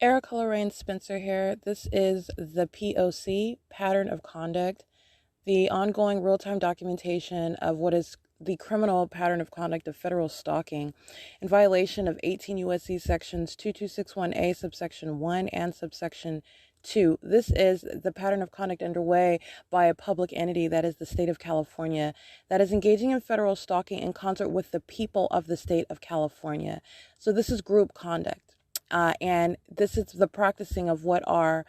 Erica Lorraine Spencer here. This is the P.O.C. pattern of conduct, the ongoing real-time documentation of what is the criminal pattern of conduct of federal stalking in violation of 18 U.S.C. sections 2261A subsection 1 and subsection 2. This is the pattern of conduct underway by a public entity, that is the state of California, that is engaging in federal stalking in concert with the people of the state of California. So this is group conduct. And this is the practicing of what are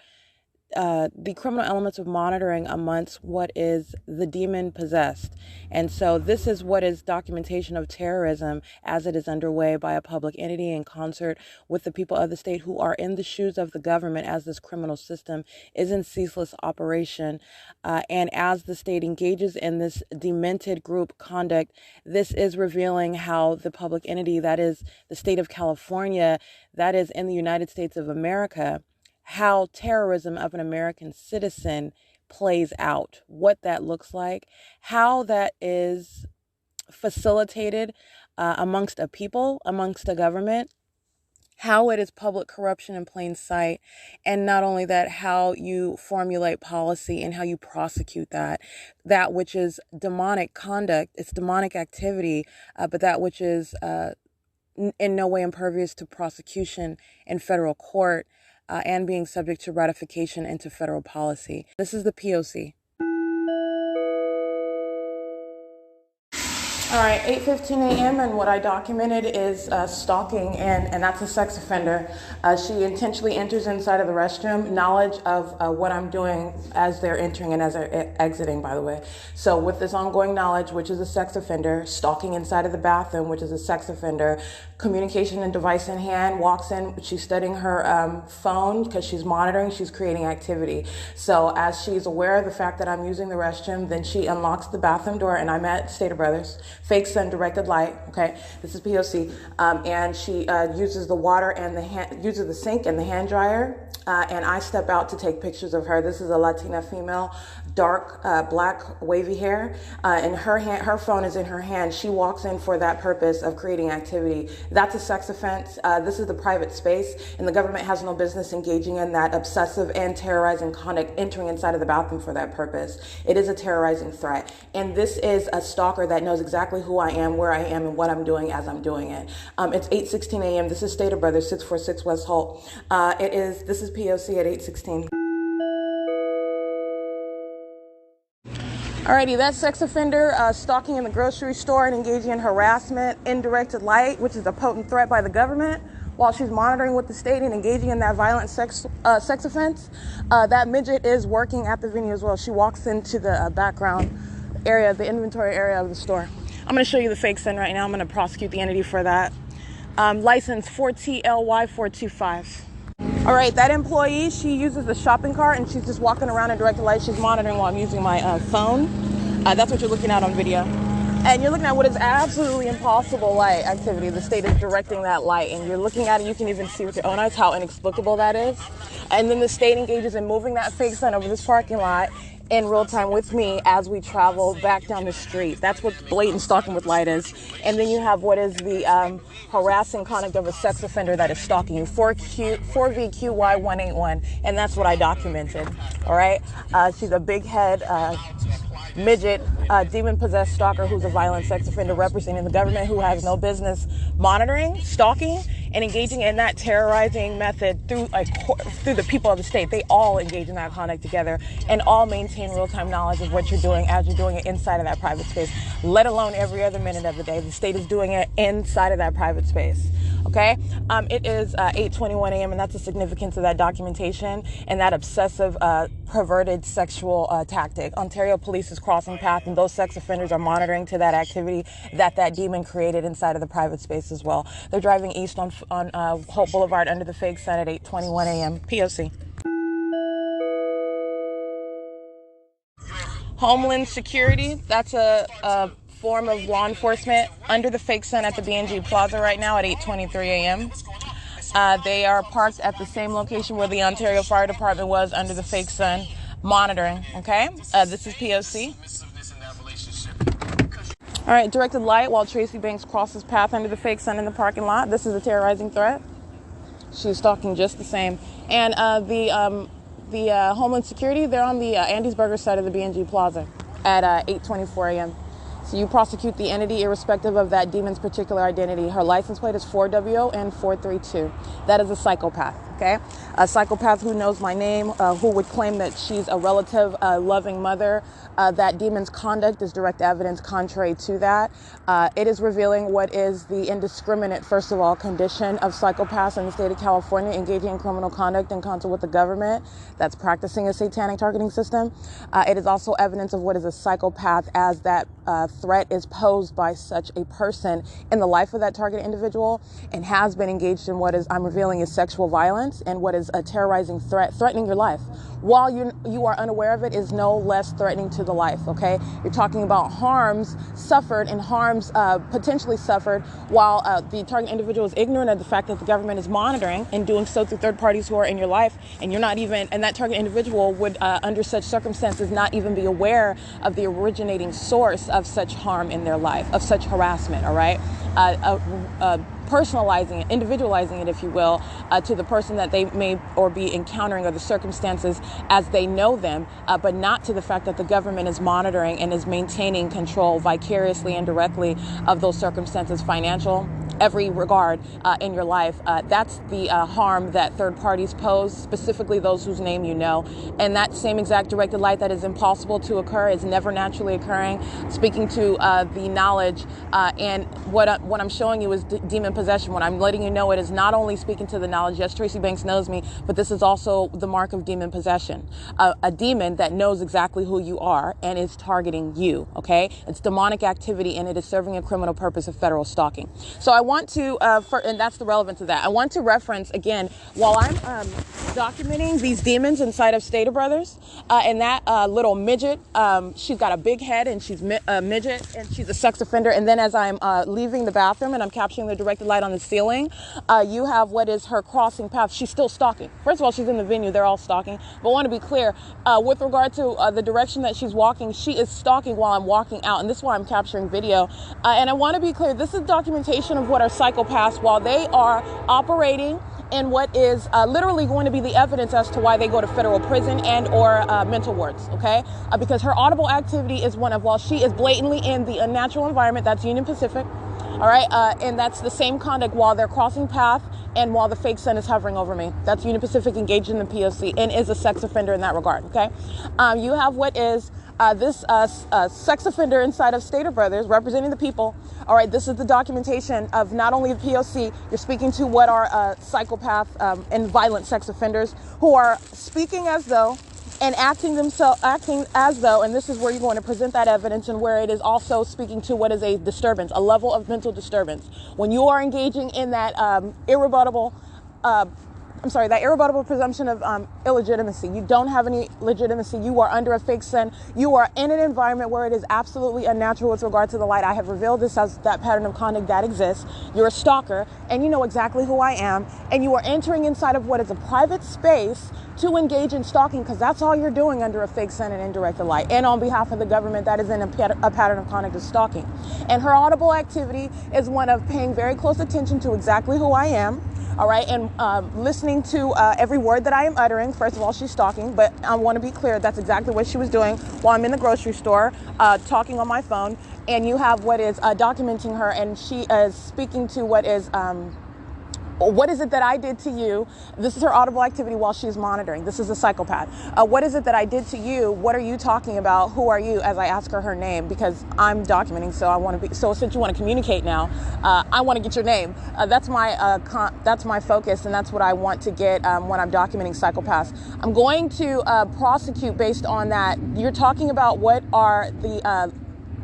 the criminal elements of monitoring amongst what is the demon possessed. And so this is what is documentation of terrorism as it is underway by a public entity in concert with the people of the state who are in the shoes of the government as this criminal system is in ceaseless operation. And as the state engages in this demented group conduct, this is revealing how the public entity, that is the state of California, that is in the United States of America, how terrorism of an American citizen plays out, what that looks like, how that is facilitated amongst a people, amongst a government, how it is public corruption in plain sight, and not only that, how you formulate policy and how you prosecute that which is demonic conduct, it's demonic activity, but that which is in no way impervious to prosecution in federal court, and being subject to ratification into federal policy. This is the P.O.C. All right, 8:15 a.m. and what I documented is stalking, and that's a sex offender. She intentionally enters inside of the restroom, knowledge of what I'm doing as they're entering and as they're exiting, by the way. So with this ongoing knowledge, which is a sex offender, stalking inside of the bathroom, which is a sex offender, communication and device in hand, walks in, she's studying her phone because she's monitoring, she's creating activity. So as she's aware of the fact that I'm using the restroom, then she unlocks the bathroom door, and I'm at Stater Brothers. Fake sun, directed light. Okay, this is P.O.C. And she uses the water and uses the sink and the hand dryer. And I step out to take pictures of her. This is a Latina female, dark black wavy hair, and her phone is in her hand. She walks in for that purpose of creating activity. That's a sex offense. This is the private space, and the government has no business engaging in that obsessive and terrorizing conduct, entering inside of the bathroom for that purpose. It is a terrorizing threat, and this is a stalker that knows exactly who I am, where I am, and what I'm doing as I'm doing it. It's 8:16 a.m. This is Stater Brothers, 646 West Holt. This is P.O.C. at 8:16. Alrighty, that sex offender stalking in the grocery store and engaging in harassment in directed light, which is a potent threat by the government, while she's monitoring with the state and engaging in that violent sex offense. That midget is working at the venue as well. She walks into the background area, the inventory area of the store. I'm going to show you the fake sun right now. I'm going to prosecute the entity for that. License 4TLY425. All right, that employee, she uses the shopping cart and she's just walking around in directed light. She's monitoring while I'm using my phone. That's what you're looking at on video. And you're looking at what is absolutely impossible light activity. The state is directing that light, and you're looking at it. You can even see with your own eyes how inexplicable that is. And then the state engages in moving that fake sun over this parking lot in real time with me as we travel back down the street. That's what blatant stalking with light is. And then you have what is the harassing conduct of a sex offender that is stalking you, 4VQY181, and that's what I documented. All right, she's a big head midget, demon-possessed stalker who's a violent sex offender representing the government, who has no business monitoring, stalking, and engaging in that terrorizing method through the people of the state. They all engage in that conduct together and all maintain real-time knowledge of what you're doing as you're doing it inside of that private space, let alone every other minute of the day. The state is doing it inside of that private space. Okay, it is 8:21 a.m. and that's the significance of that documentation and that obsessive, perverted sexual tactic. Ontario police is crossing paths, and those sex offenders are monitoring to that activity that demon created inside of the private space as well. They're driving east on Hope Boulevard under the fake sun at 8:21 a.m. P.O.C. Homeland Security, that's a form of law enforcement under the fake sun at the B&G Plaza right now at 8:23 a.m. They are parked at the same location where the Ontario Fire Department was under the fake sun, monitoring, okay? This is P.O.C. All right, directed light while Tracy Banks crosses path under the fake sun in the parking lot. This is a terrorizing threat. She's stalking just the same. And the Homeland Security, they're on the Andy's Burger side of the B&G Plaza at 8:24 a.m. So you prosecute the entity irrespective of that demon's particular identity. Her license plate is 4WON432. That is a psychopath, okay? A psychopath who knows my name, who would claim that she's a relative, loving mother. That demon's conduct is direct evidence contrary to that. It is revealing what is the indiscriminate, first of all, condition of psychopaths in the state of California engaging in criminal conduct in concert with the government that's practicing a satanic targeting system. It is also evidence of what is a psychopath, as that threat is posed by such a person in the life of that targeted individual and has been engaged in what is, I'm revealing, is sexual violence and what is a terrorizing threat, threatening your life. While you are unaware of it, is no less threatening to the life, okay? You're talking about harms suffered and harms potentially suffered while the target individual is ignorant of the fact that the government is monitoring and doing so through third parties who are in your life, and you're not even, and that target individual would, under such circumstances, not even be aware of the originating source of such harm in their life, of such harassment, all right? Personalizing it, individualizing it, if you will, to the person that they may or be encountering or the circumstances as they know them, but not to the fact that the government is monitoring and is maintaining control vicariously and directly of those circumstances, financial, every regard in your life. That's the harm that third parties pose, specifically those whose name you know. And that same exact directed light that is impossible to occur, is never naturally occurring. Speaking to the knowledge and what I'm showing you is demon possession. When I'm letting you know, it is not only speaking to the knowledge. Yes, Tracy Banks knows me, but this is also the mark of demon possession. A demon that knows exactly who you are and is targeting you, okay? It's demonic activity, and it is serving a criminal purpose of federal stalking. So I want to, and that's the relevance of that. I want to reference, again, while I'm documenting these demons inside of Stater Brothers, and that little midget, she's got a big head, and she's a midget, and she's a sex offender. And then as I'm leaving the bathroom and I'm capturing the directed light on the ceiling, you have what is her crossing path. She's still stalking. First of all, she's in the venue. They're all stalking. But I want to be clear, with regard to the direction that she's walking, she is stalking while I'm walking out. And this is why I'm capturing video. And I want to be clear, this is documentation of what are psychopaths while they are operating in what is literally going to be the evidence as to why they go to federal prison and or mental wards, okay? Because her audible activity is one of, while she is blatantly in the unnatural environment, that's Union Pacific, all right? And that's the same conduct while they're crossing path and while the fake sun is hovering over me. That's Union Pacific engaged in the P.O.C. and is a sex offender in that regard, okay? You have what is this sex offender inside of Stater Brothers representing the people. All right, this is the documentation of not only the P.O.C. You're speaking to what are psychopath and violent sex offenders who are speaking as though and acting as though, and this is where you're going to present that evidence, and where it is also speaking to what is a disturbance, a level of mental disturbance. When you are engaging in that irrebuttable presumption of illegitimacy. You don't have any legitimacy. You are under a fake sun. You are in an environment where it is absolutely unnatural with regard to the light. I have revealed this as that pattern of conduct that exists. You're a stalker, and you know exactly who I am, and you are entering inside of what is a private space to engage in stalking, because that's all you're doing under a fake sun and indirect light. And on behalf of the government, that is in a pattern of conduct of stalking. And her audible activity is one of paying very close attention to exactly who I am. All right, and listening to every word that I am uttering. First of all, she's stalking, but I want to be clear, that's exactly what she was doing while I'm in the grocery store, talking on my phone. And you have what is documenting her, and she is speaking to what is it that I did to you? This is her audible activity while she's monitoring. This is a psychopath. What is it that I did to you? What are you talking about? Who are you? As I ask her name, because I'm documenting. So I want to be. So since you want to communicate now, I want to get your name. That's my focus, and that's what I want to get when I'm documenting psychopaths. I'm going to prosecute based on that. You're talking about what are the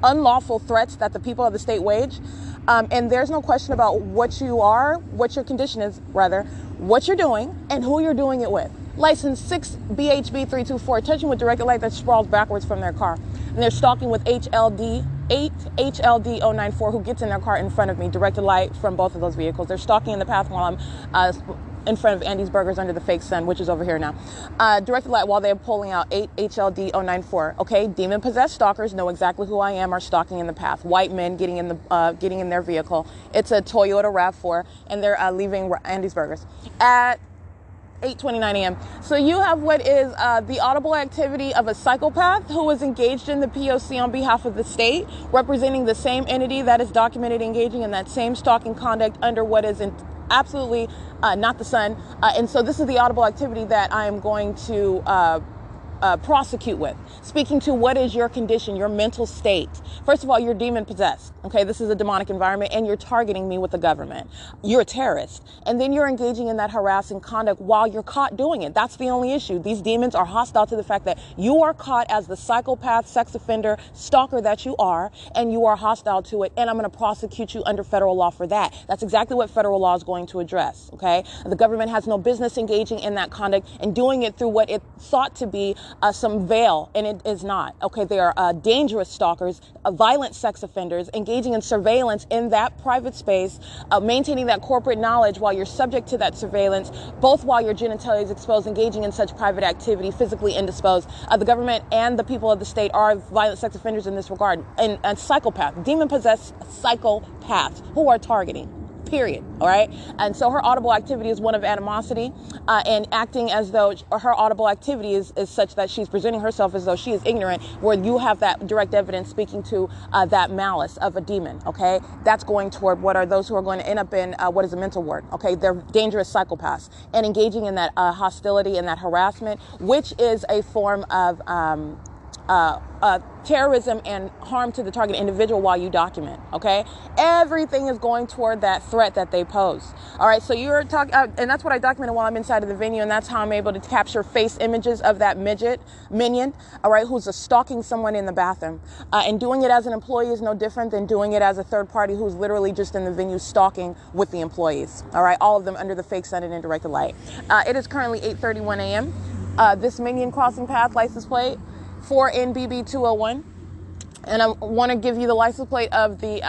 unlawful threats that the people of the state wage. And there's no question about what you are, what your condition is, rather, what you're doing, and who you're doing it with. License 6 BHB 324, touching with directed light that sprawls backwards from their car. And they're stalking with HLD 094, who gets in their car in front of me, directed light from both of those vehicles. They're stalking in the path while I'm in front of Andy's Burgers under the fake sun, which is over here now. Directed light while they're pulling out 8 HLD 094. Okay, demon-possessed stalkers know exactly who I am, are stalking in the path. White men getting in their vehicle. It's a Toyota RAV4, and they're leaving Andy's Burgers at 8:29 a.m. So you have what is the audible activity of a psychopath who is engaged in the P.O.C. on behalf of the state, representing the same entity that is documented engaging in that same stalking conduct under what is absolutely not the sun. And so this is the audible activity that I am going to prosecute with. Speaking to what is your condition, your mental state. First of all, you're demon possessed. Okay, this is a demonic environment and you're targeting me with the government. You're a terrorist. And then you're engaging in that harassing conduct while you're caught doing it. That's the only issue. These demons are hostile to the fact that you are caught as the psychopath, sex offender, stalker that you are, and you are hostile to it. And I'm going to prosecute you under federal law for that. That's exactly what federal law is going to address. Okay, the government has no business engaging in that conduct and doing it through what it sought to be some veil, and it is not. Okay, they are dangerous stalkers, violent sex offenders, engaging in surveillance in that private space, maintaining that corporate knowledge while you're subject to that surveillance, both while your genitalia is exposed, engaging in such private activity, physically indisposed. The government and the people of the state are violent sex offenders in this regard, and psychopath, demon-possessed psychopaths who are targeting. Period. All right. And so her audible activity is one of animosity and acting as though her audible activity is such that she's presenting herself as though she is ignorant, where you have that direct evidence speaking to that malice of a demon. OK, that's going toward what are those who are going to end up in what is a mental ward. OK, they're dangerous psychopaths and engaging in that hostility and that harassment, which is a form of terrorism and harm to the target individual while you document. Okay, everything is going toward that threat that they pose. All right, so you're talking, and that's what I documented while I'm inside of the venue, and that's how I'm able to capture face images of that minion. All right, who's stalking someone in the bathroom, and doing it as an employee is no different than doing it as a third party who's literally just in the venue stalking with the employees. All right, all of them under the fake sun and indirect light. It is currently 8:31 a.m. This minion crossing path license plate 4NBB201, and I want to give you the license plate of the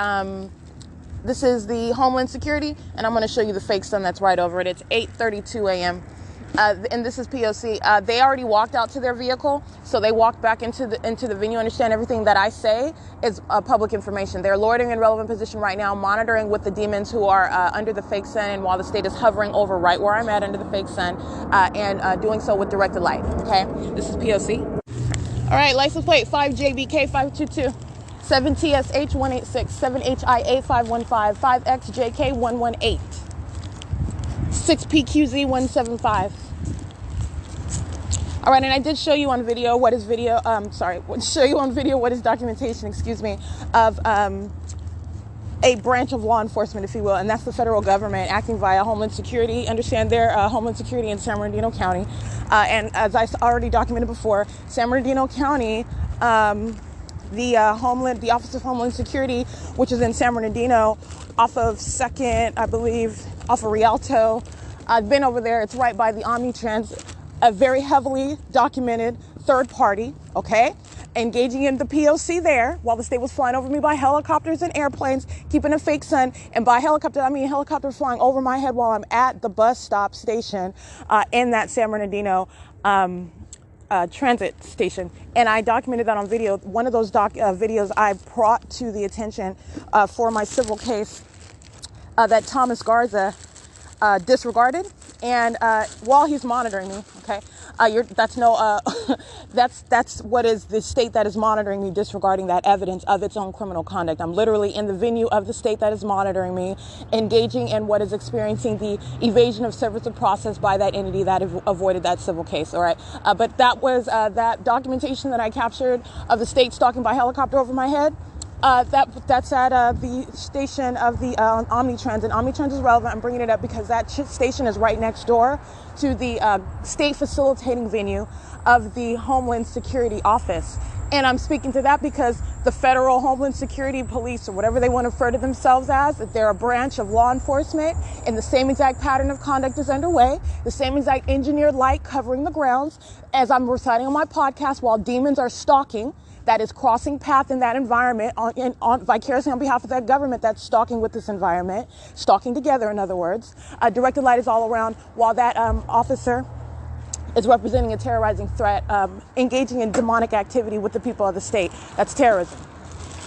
this is the Homeland Security, and I'm going to show you the fake sun that's right over it. It's 8:32 a.m. And this is P.O.C. They already walked out to their vehicle, so they walked back into the venue. Understand everything that I say is public information. They're loitering in relevant position right now, monitoring with the demons who are under the fake sun, and while the state is hovering over right where I'm at under the fake sun, and doing so with directed light. Okay, this is P.O.C. All right, license plate 5JBK522, 7TSH186, 7HIA515, 5XJK118, 6PQZ175. All right, and I did show you on video what is documentation, excuse me, of a branch of law enforcement, if you will, and that's the federal government acting via Homeland Security. Understand their Homeland Security in San Bernardino County. And as I already documented before, San Bernardino County, the Office of Homeland Security, which is in San Bernardino, off of 2nd, I believe, off of Rialto. I've been over there. It's right by the Omnitrans, a very heavily documented third party, okay? Engaging in the P.O.C. there while the state was flying over me by helicopters and airplanes, keeping a fake sun. And by helicopter, I mean helicopter flying over my head while I'm at the bus stop station in that San Bernardino transit station. And I documented that on video. One of those videos I brought to the attention for my civil case that Thomas Garza disregarded. And while he's monitoring me, okay, that's what is the state that is monitoring me disregarding that evidence of its own criminal conduct. I'm literally in the venue of the state that is monitoring me, engaging in what is experiencing the evasion of service of process by that entity that avoided that civil case. All right, but that was that documentation that I captured of the state stalking by helicopter over my head. That's at the station of the Omnitrans, and Omnitrans is relevant. I'm bringing it up because that station is right next door to the state facilitating venue of the Homeland Security Office. And I'm speaking to that because the federal Homeland Security Police, or whatever they want to refer to themselves as, that they're a branch of law enforcement, and the same exact pattern of conduct is underway, the same exact engineered light covering the grounds as I'm reciting on my podcast while demons are stalking that is crossing path in that environment vicariously on behalf of that government that's stalking with this environment, stalking together, in other words. Directed light is all around while that officer is representing a terrorizing threat, engaging in demonic activity with the people of the state. That's terrorism.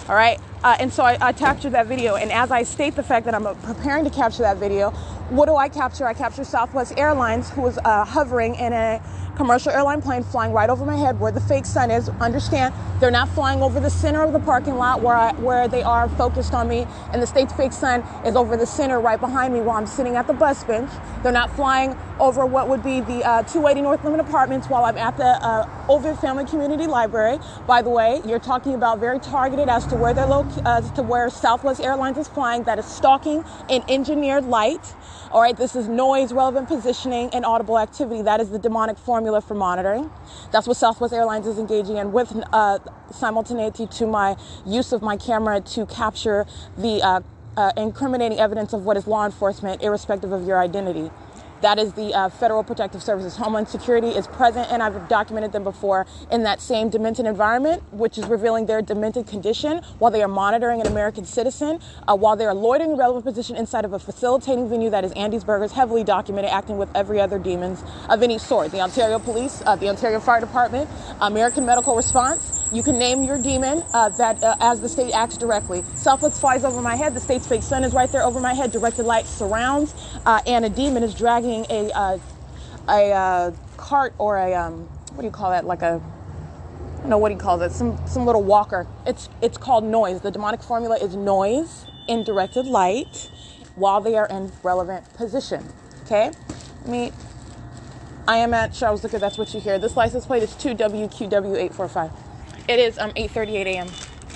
All right. And so I captured that video. And as I state the fact that I'm preparing to capture that video, what do I capture? I capture Southwest Airlines, who was hovering in a commercial airline plane flying right over my head where the fake sun is. Understand, they're not flying over the center of the parking lot where they are focused on me, and the state's fake sun is over the center right behind me while I'm sitting at the bus bench. They're not flying over what would be the 280 North Limit Apartments while I'm at the Ovid Family Community Library. By the way, you're talking about very targeted as to where they're as to where Southwest Airlines is flying. That is stalking in engineered light. All right, this is noise, relevant positioning, and audible activity. That is the demonic formula for monitoring. That's what Southwest Airlines is engaging in with simultaneity to my use of my camera to capture the incriminating evidence of what is law enforcement, irrespective of your identity. That is the Federal Protective Services. Homeland Security is present, and I've documented them before in that same demented environment, which is revealing their demented condition while they are monitoring an American citizen, while they are loitering in relevant position inside of a facilitating venue that is Andy's Burgers, heavily documented, acting with every other demons of any sort. The Ontario Police, the Ontario Fire Department, American Medical Response. You can name your demon as the state acts directly. Southwest flies over my head. The state's fake sun is right there over my head. Directed light surrounds, and a demon is dragging a cart or a what do you call that? Like a, I don't know what he calls it. Some little walker. It's called noise. The demonic formula is noise in directed light while they are in relevant position. Okay, I am at Charles Liquor. That's what you hear. This license plate is 2WQW845. It is 8:38 a.m.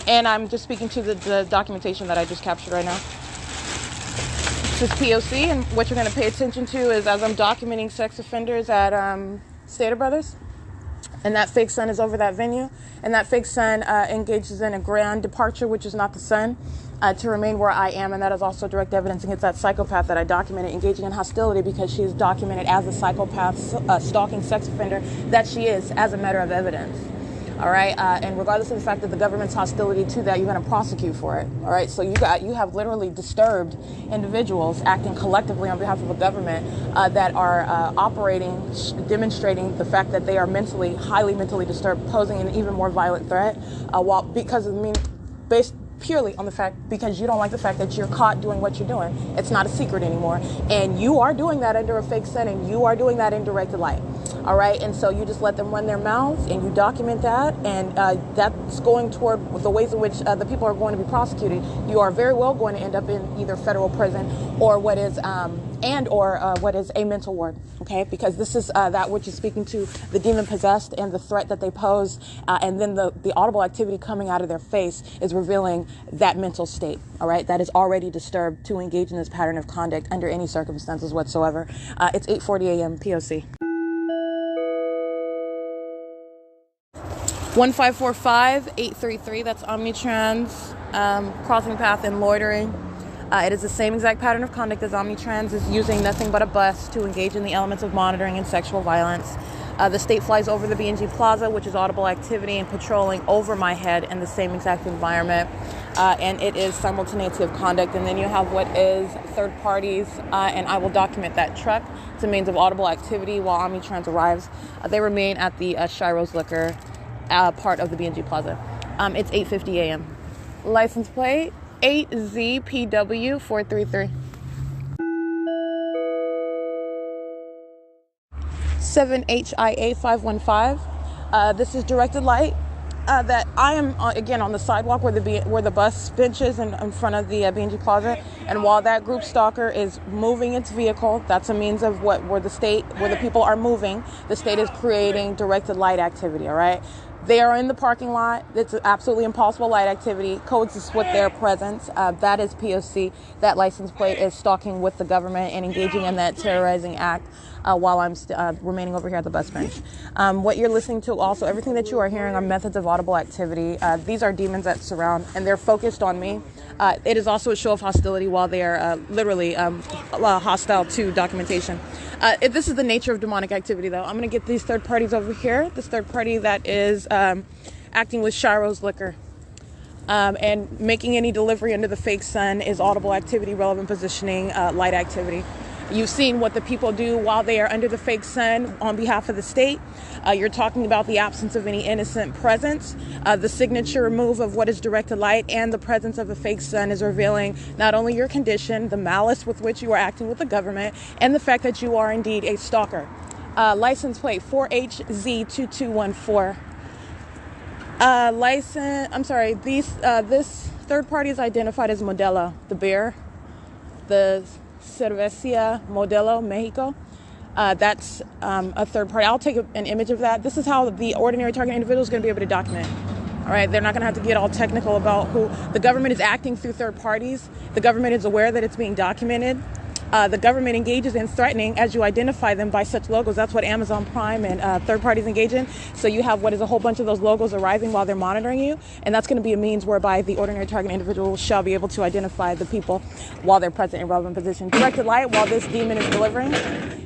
and I'm just speaking to the documentation that I just captured right now. This is P.O.C, and what you're going to pay attention to is as I'm documenting sex offenders at Stater Brothers, and that fake sun is over that venue, and that fake sun engages in a grand departure, which is not the sun, to remain where I am, and that is also direct evidence against that psychopath that I documented engaging in hostility because she is documented as a psychopath stalking sex offender that she is as a matter of evidence. All right, and regardless of the fact that the government's hostility to that, you're going to prosecute for it. All right, so you have literally disturbed individuals acting collectively on behalf of a government that are operating, demonstrating the fact that they are highly mentally disturbed, posing an even more violent threat, based purely on the fact because you don't like the fact that you're caught doing what you're doing. It's not a secret anymore, and you are doing that under a fake sun, and you are doing that in directed light. All right, and so you just let them run their mouths, and you document that, and that's going toward the ways in which the people are going to be prosecuted. You are very well going to end up in either federal prison or what is a mental ward. Okay, because this is that which is speaking to the demon possessed and the threat that they pose, and then the audible activity coming out of their face is revealing that mental state. All right, that is already disturbed to engage in this pattern of conduct under any circumstances whatsoever. It's 8:40 a.m. P.O.C. 1545833, that's Omnitrans, crossing path and loitering. It is the same exact pattern of conduct as Omnitrans is using nothing but a bus to engage in the elements of monitoring and sexual violence. The state flies over the B&G Plaza, which is audible activity, and patrolling over my head in the same exact environment. And it is simultaneity of conduct. And then you have what is third parties, and I will document that truck. It's a means of audible activity while Omnitrans arrives. They remain at the Shiro's Liquor part of the B&G Plaza. It's 8:50 a.m. License plate 8ZPW433. 7HIA515. This is directed light. That I am again on the sidewalk where the bus benches in front of the B&G Plaza, and while that group stalker is moving its vehicle, that's a means of where the people are moving. The state is creating directed light activity. All right. They are in the parking lot. It's absolutely impossible light activity. Coexists with their presence. That is P.O.C. That license plate is stalking with the government and engaging in that terrorizing act while I'm remaining over here at the bus bench. What you're listening to also, everything that you are hearing are methods of audible activity. These are demons that surround, and they're focused on me. It is also a show of hostility while they are literally hostile to documentation. This is the nature of demonic activity, though. I'm going to get these third parties over here. This third party that is acting with Shiro's liquor. And making any delivery under the fake sun is audible activity, relevant positioning, light activity. You've seen what the people do while they are under the fake sun on behalf of the state. You're talking about the absence of any innocent presence. The signature move of what is directed light and the presence of a fake sun is revealing not only your condition, the malice with which you are acting with the government, and the fact that you are indeed a stalker. License plate 4HZ2214. This third party is identified as Modelo, the beer, the Cerveza Modelo Mexico. That's a third party. I'll take an image of that. This is how the ordinary target individual is going to be able to document. All right, they're not going to have to get all technical about who. The government is acting through third parties. The government is aware that it's being documented. The government engages in threatening as you identify them by such logos. That's what Amazon Prime and third parties engage in. So you have what is a whole bunch of those logos arriving while they're monitoring you. And that's going to be a means whereby the ordinary target individual shall be able to identify the people while they're present in relevant position. Directed light while this demon is delivering.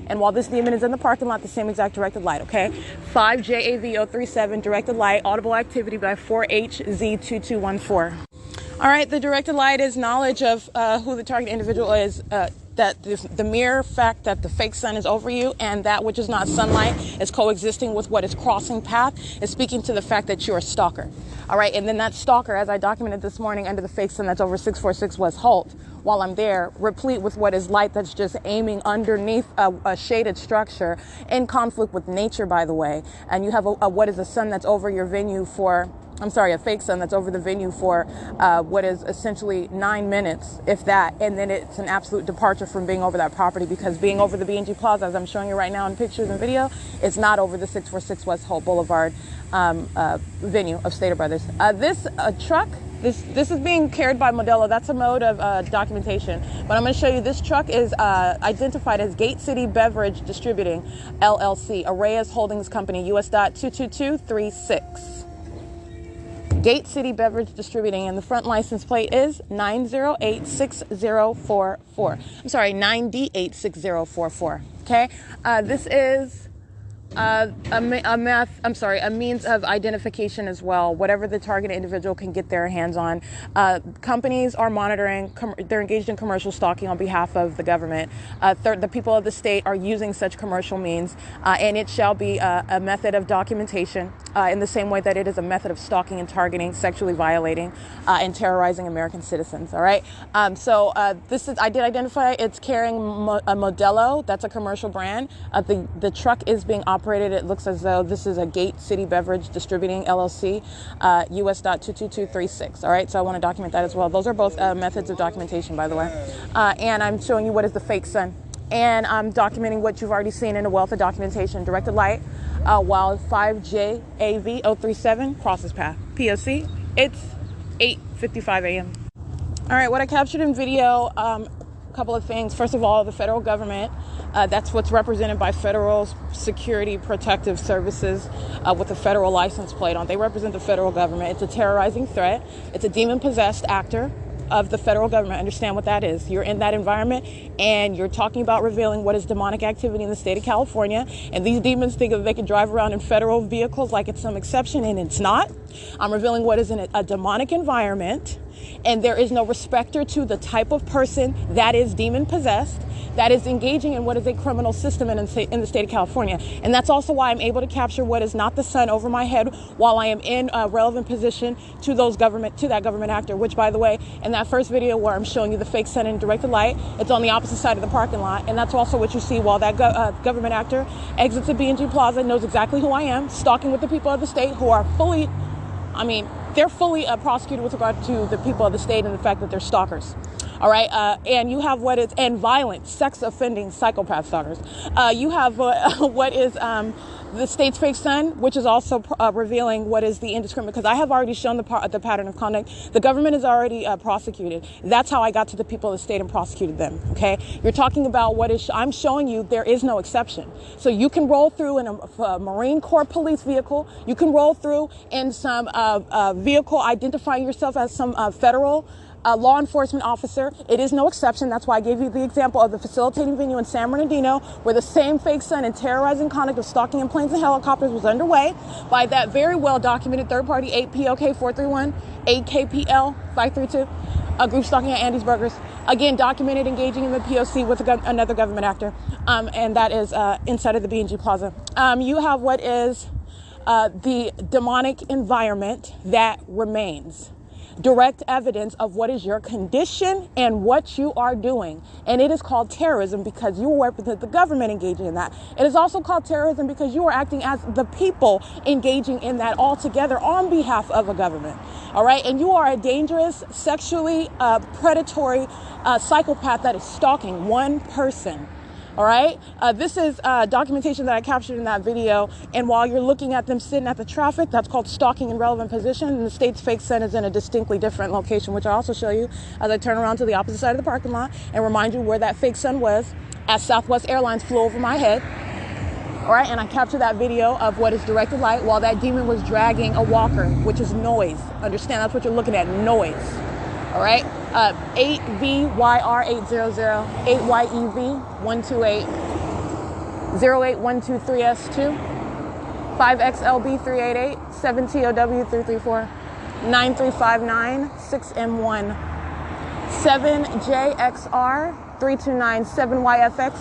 And while this demon is in the parking lot, the same exact directed light, okay? 5JAV037, directed light, audible activity by 4HZ2214. All right, the directed light is knowledge of who the target individual is, that the mere fact that the fake sun is over you and that which is not sunlight is coexisting with what is crossing path is speaking to the fact that you're a stalker. All right, and then that stalker, as I documented this morning under the fake sun that's over 646 West Holt, while I'm there, replete with what is light that's just aiming underneath a shaded structure in conflict with nature, by the way. And you have what is a sun that's over your venue for, a fake sun that's over the venue for what is essentially 9 minutes, if that, and then it's an absolute departure from being over that property, because being over the B&G Plaza, as I'm showing you right now in pictures and video, is not over the 646 West Holt Boulevard venue of Stater Brothers. This truck, this is being carried by Modelo. That's a mode of documentation. But I'm going to show you this truck is identified as Gate City Beverage Distributing, LLC, Reyes Holdings Company, US.22236. Gate City Beverage Distributing, and the front license plate is 9086044. 9D86044. Okay, this is a means of identification as well, whatever the target individual can get their hands on. Companies are monitoring, they're engaged in commercial stalking on behalf of the government. The people of the state are using such commercial means, and it shall be a method of documentation in the same way that it is a method of stalking and targeting, sexually violating, and terrorizing American citizens. All right. This is, I did identify, it's carrying a Modelo. That's a commercial brand. The truck is being operated. It looks as though this is a Gate City Beverage Distributing, LLC, US.22236. All right. So I want to document that as well. Those are both methods of documentation, by the way. And I'm showing you what is the fake sun. And I'm documenting what you've already seen in a wealth of documentation. Directed light, while 5JAV037 crosses path. P.O.C. It's 8:55 a.m. All right, what I captured in video, a couple of things. First of all, the federal government, that's what's represented by Federal Security Protective Services with a federal license plate on. They represent the federal government. It's a terrorizing threat. It's a demon-possessed actor of the federal government. Understand what that is. You're in that environment and you're talking about revealing what is demonic activity in the state of California, and these demons think that they can drive around in federal vehicles like it's some exception, and it's not. I'm revealing what is in a demonic environment, and there is no respecter to the type of person that is demon possessed, that is engaging in what is a criminal system in the state of California. And that's also why I'm able to capture what is not the sun over my head while I am in a relevant position to that government actor, which, by the way, in that first video where I'm showing you the fake sun in directed light, it's on the opposite side of the parking lot. And that's also what you see while that government actor exits the B&G Plaza, knows exactly who I am, stalking with the people of the state who are fully, they're fully prosecuted with regard to the people of the state and the fact that they're stalkers. All right. And you have and violent, sex offending psychopath stalkers. You have what is the state's fake sun, which is also revealing what is the indiscriminate, because I have already shown the pattern of conduct. The government is already prosecuted. That's how I got to the people of the state and prosecuted them. OK, you're talking about I'm showing you there is no exception. So you can roll through in a Marine Corps police vehicle. You can roll through in some vehicle identifying yourself as some federal a law enforcement officer. It is no exception. That's why I gave you the example of the facilitating venue in San Bernardino, where the same fake son and terrorizing conduct of stalking in planes and helicopters was underway by that very well documented third party 8 P.O.K. 431, 8 KPL 532, a group stalking at Andy's Burgers. Again, documented engaging in the P.O.C. with another government actor, and that is inside of the B&G Plaza. You have what is the demonic environment that remains. Direct evidence of what is your condition and what you are doing. And it is called terrorism because you work with the government engaging in that. It is also called terrorism because you are acting as the people engaging in that altogether on behalf of a government. All right. And you are a dangerous, sexually predatory psychopath that is stalking one person. All right. This is documentation that I captured in that video. And while you're looking at them sitting at the traffic, that's called stalking in relevant position. And the state's fake son is in a distinctly different location, which I'll also show you as I turn around to the opposite side of the parking lot and remind you where that fake son was as Southwest Airlines flew over my head. All right. And I captured that video of what is directed light while that demon was dragging a walker, which is noise. Understand, that's what you're looking at, noise. All right, 8VYR800, 8YEV128, 08123S2, 5XLB388, 7TOW334, 9359, 6M1, 7JXR329, 7YFX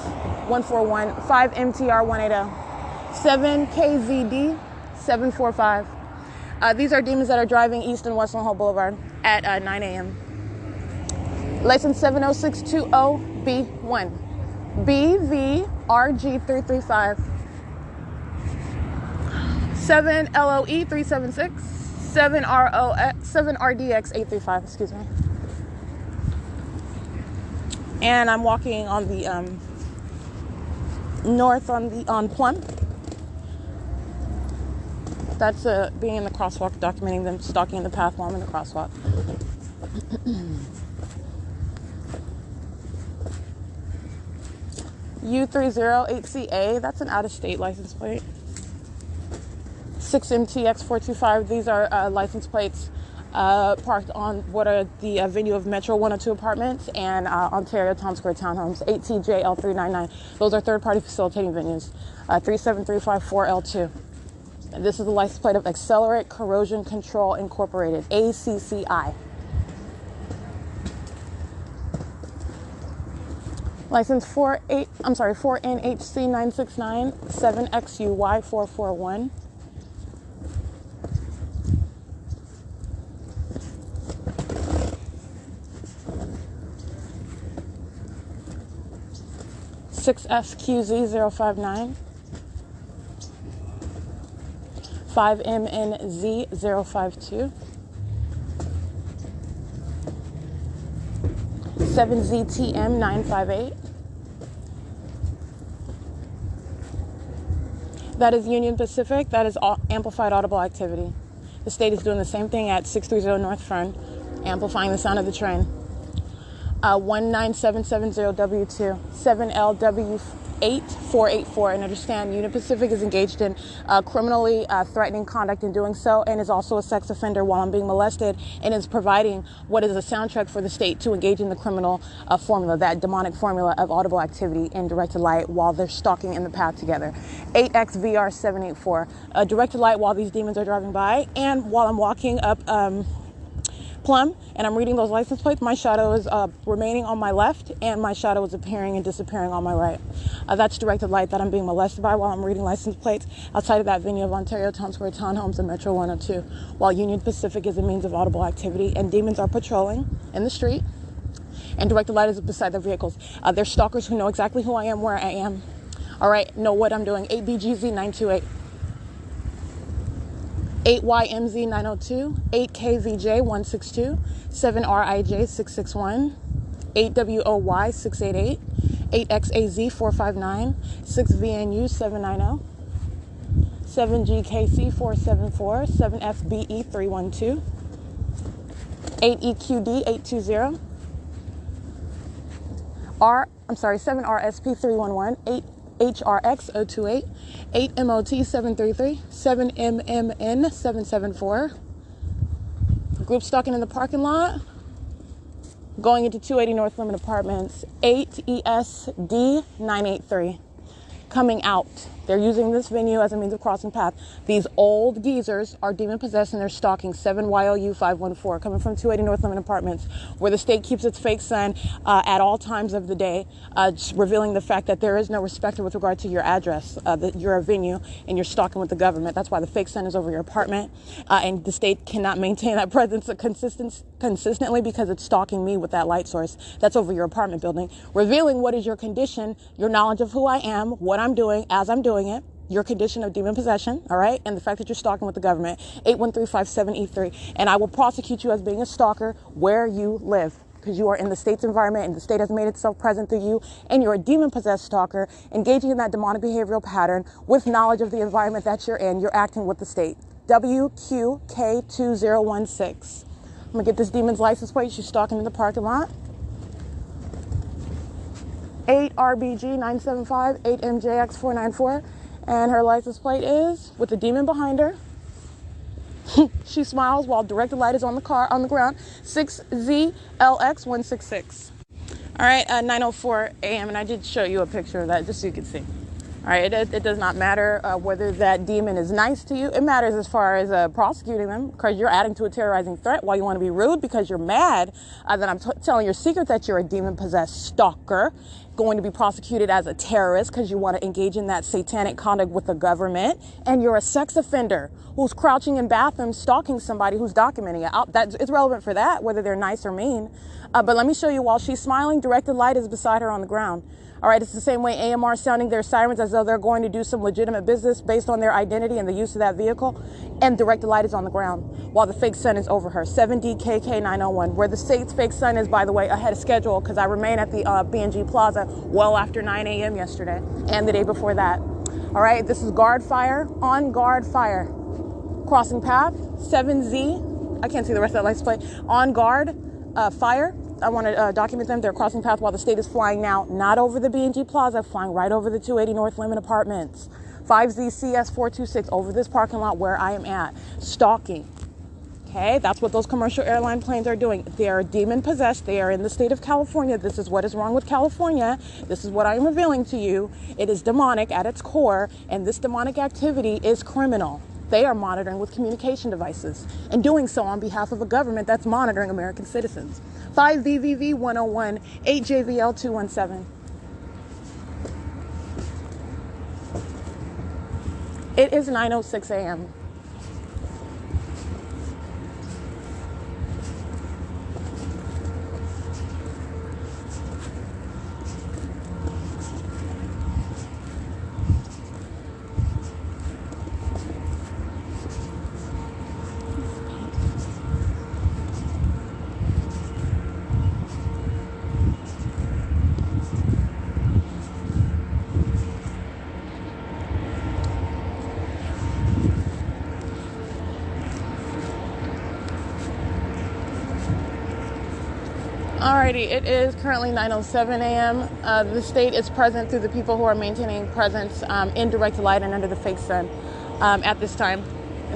141, 5MTR180, 7KZD 745. These are demons that are driving east and west on Hope Boulevard at 9 a.m. License 70620B1. BVRG335. 7LOE376. 7RDX835, excuse me. And I'm walking on the north on Plum. That's being in the crosswalk, documenting them stalking the path while I'm in the crosswalk. U308CA, that's an out-of-state license plate. 6MTX425, these are license plates parked on what are the venue of Metro 102 Apartments and Ontario Town Square Townhomes, 8TJL399. Those are third-party facilitating venues, 37354L2. And this is the license plate of Accelerate Corrosion Control Incorporated, ACCI. License 4NHC969, 7XUY441. SQZ059, 5MNZ052, 7ZTM958. That is Union Pacific. That is amplified audible activity. The state is doing the same thing at 630 North Fern, amplifying the sound of the train. 19770W2, 7LW8484, and understand Union Pacific is engaged in criminally threatening conduct in doing so, and is also a sex offender while I'm being molested, and is providing what is a soundtrack for the state to engage in the criminal formula, that demonic formula of audible activity and directed light while they're stalking in the path together. 8XVR784, directed light while these demons are driving by, and while I'm walking up Plum, and I'm reading those license plates, my shadow is remaining on my left, and my shadow is appearing and disappearing on my right. That's directed light that I'm being molested by while I'm reading license plates outside of that venue of Ontario Town Square Townhomes and Metro 102, while Union Pacific is a means of audible activity, and demons are patrolling in the street, and directed light is beside their vehicles. They're stalkers who know exactly who I am, where I am. All right, know what I'm doing. 8BGZ928. 8YMZ902, 8KVJ162, 7RIJ661, 8WOY688, 8XAZ459, 6VNU790, 7GKC474, 7FBE312, 8EQD820, 7RSP311, 8HRX028, 8MOT733, 7MMN774. Group stalking in the parking lot. going into 280 North Lemon Apartments, 8 ESD 983. Coming out. They're using this venue as a means of crossing path. These old geezers are demon-possessed and they're stalking 7 YOU 514, coming from 280 North Lemon Apartments, where the state keeps its fake sun at all times of the day, revealing the fact that there is no respect with regard to your address, that you're a venue and you're stalking with the government. That's why the fake sun is over your apartment, and the state cannot maintain that presence consistently because it's stalking me with that light source that's over your apartment building, revealing what is your condition, your knowledge of who I am, what I'm doing as I'm doing it, your condition of demon possession, all right, and the fact that you're stalking with the government, 81357E3, and I will prosecute you as being a stalker where you live, because you are in the state's environment and the state has made itself present through you, and you're a demon-possessed stalker engaging in that demonic behavioral pattern with knowledge of the environment that you're in. You're acting with the state. WQK2016. I'm gonna get this demon's license plate. She's stalking in the parking lot. 8 RBG 975 8 MJX 494, and her license plate is with the demon behind her. She smiles while directed light is on the ground. 6ZLX 166. All right, 9:04 a.m. and I did show you a picture of that just so you can see. All right, it does not matter whether that demon is nice to you. It matters as far as prosecuting them, because you're adding to a terrorizing threat while you want to be rude because you're mad that I'm telling your secret that you're a demon-possessed stalker, going to be prosecuted as a terrorist because you want to engage in that satanic conduct with the government, and you're a sex offender who's crouching in bathrooms stalking somebody who's documenting it. It's relevant for that, whether they're nice or mean. But let me show you, while she's smiling, directed light is beside her on the ground. All right, it's the same way AMR sounding their sirens as though they're going to do some legitimate business based on their identity and the use of that vehicle, and directed light is on the ground while the fake sun is over her. 7DKK901, where the state's fake sun is, by the way, ahead of schedule, because I remain at the B&G Plaza well after 9 a.m. yesterday and the day before that. All right, this is guard fire, on guard fire. Crossing path, 7Z, I can't see the rest of that license plate, on guard fire. I want to document them. They're crossing path while the state is flying now, not over the B&G Plaza, flying right over the 280 North Lemon Apartments. 5ZCS426, over this parking lot where I am at, stalking. Okay, that's what those commercial airline planes are doing. They are demon-possessed. They are in the state of California. This is what is wrong with California. This is what I am revealing to you. It is demonic at its core, and this demonic activity is criminal. They are monitoring with communication devices and doing so on behalf of a government that's monitoring American citizens. 5VVV101, 8JVL217. It is 9:06 a.m. Alrighty, it is currently 9:07 a.m. The state is present through the people who are maintaining presence in direct light and under the fake sun at this time.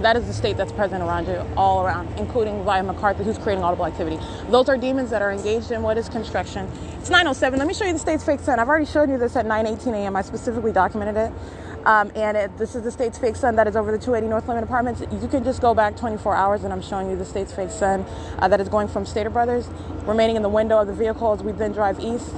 That is the state that's present around you, all around, including via McCarthy, who's creating audible activity. Those are demons that are engaged in what is construction. It's 9:07. Let me show you the state's fake sun. I've already showed you this at 9:18 a.m. I specifically documented it. This is the state's fake sun that is over the 280 North Lemon Apartments. You can just go back 24 hours and I'm showing you the state's fake sun that is going from Stater Brothers, remaining in the window of the vehicle as we then drive east.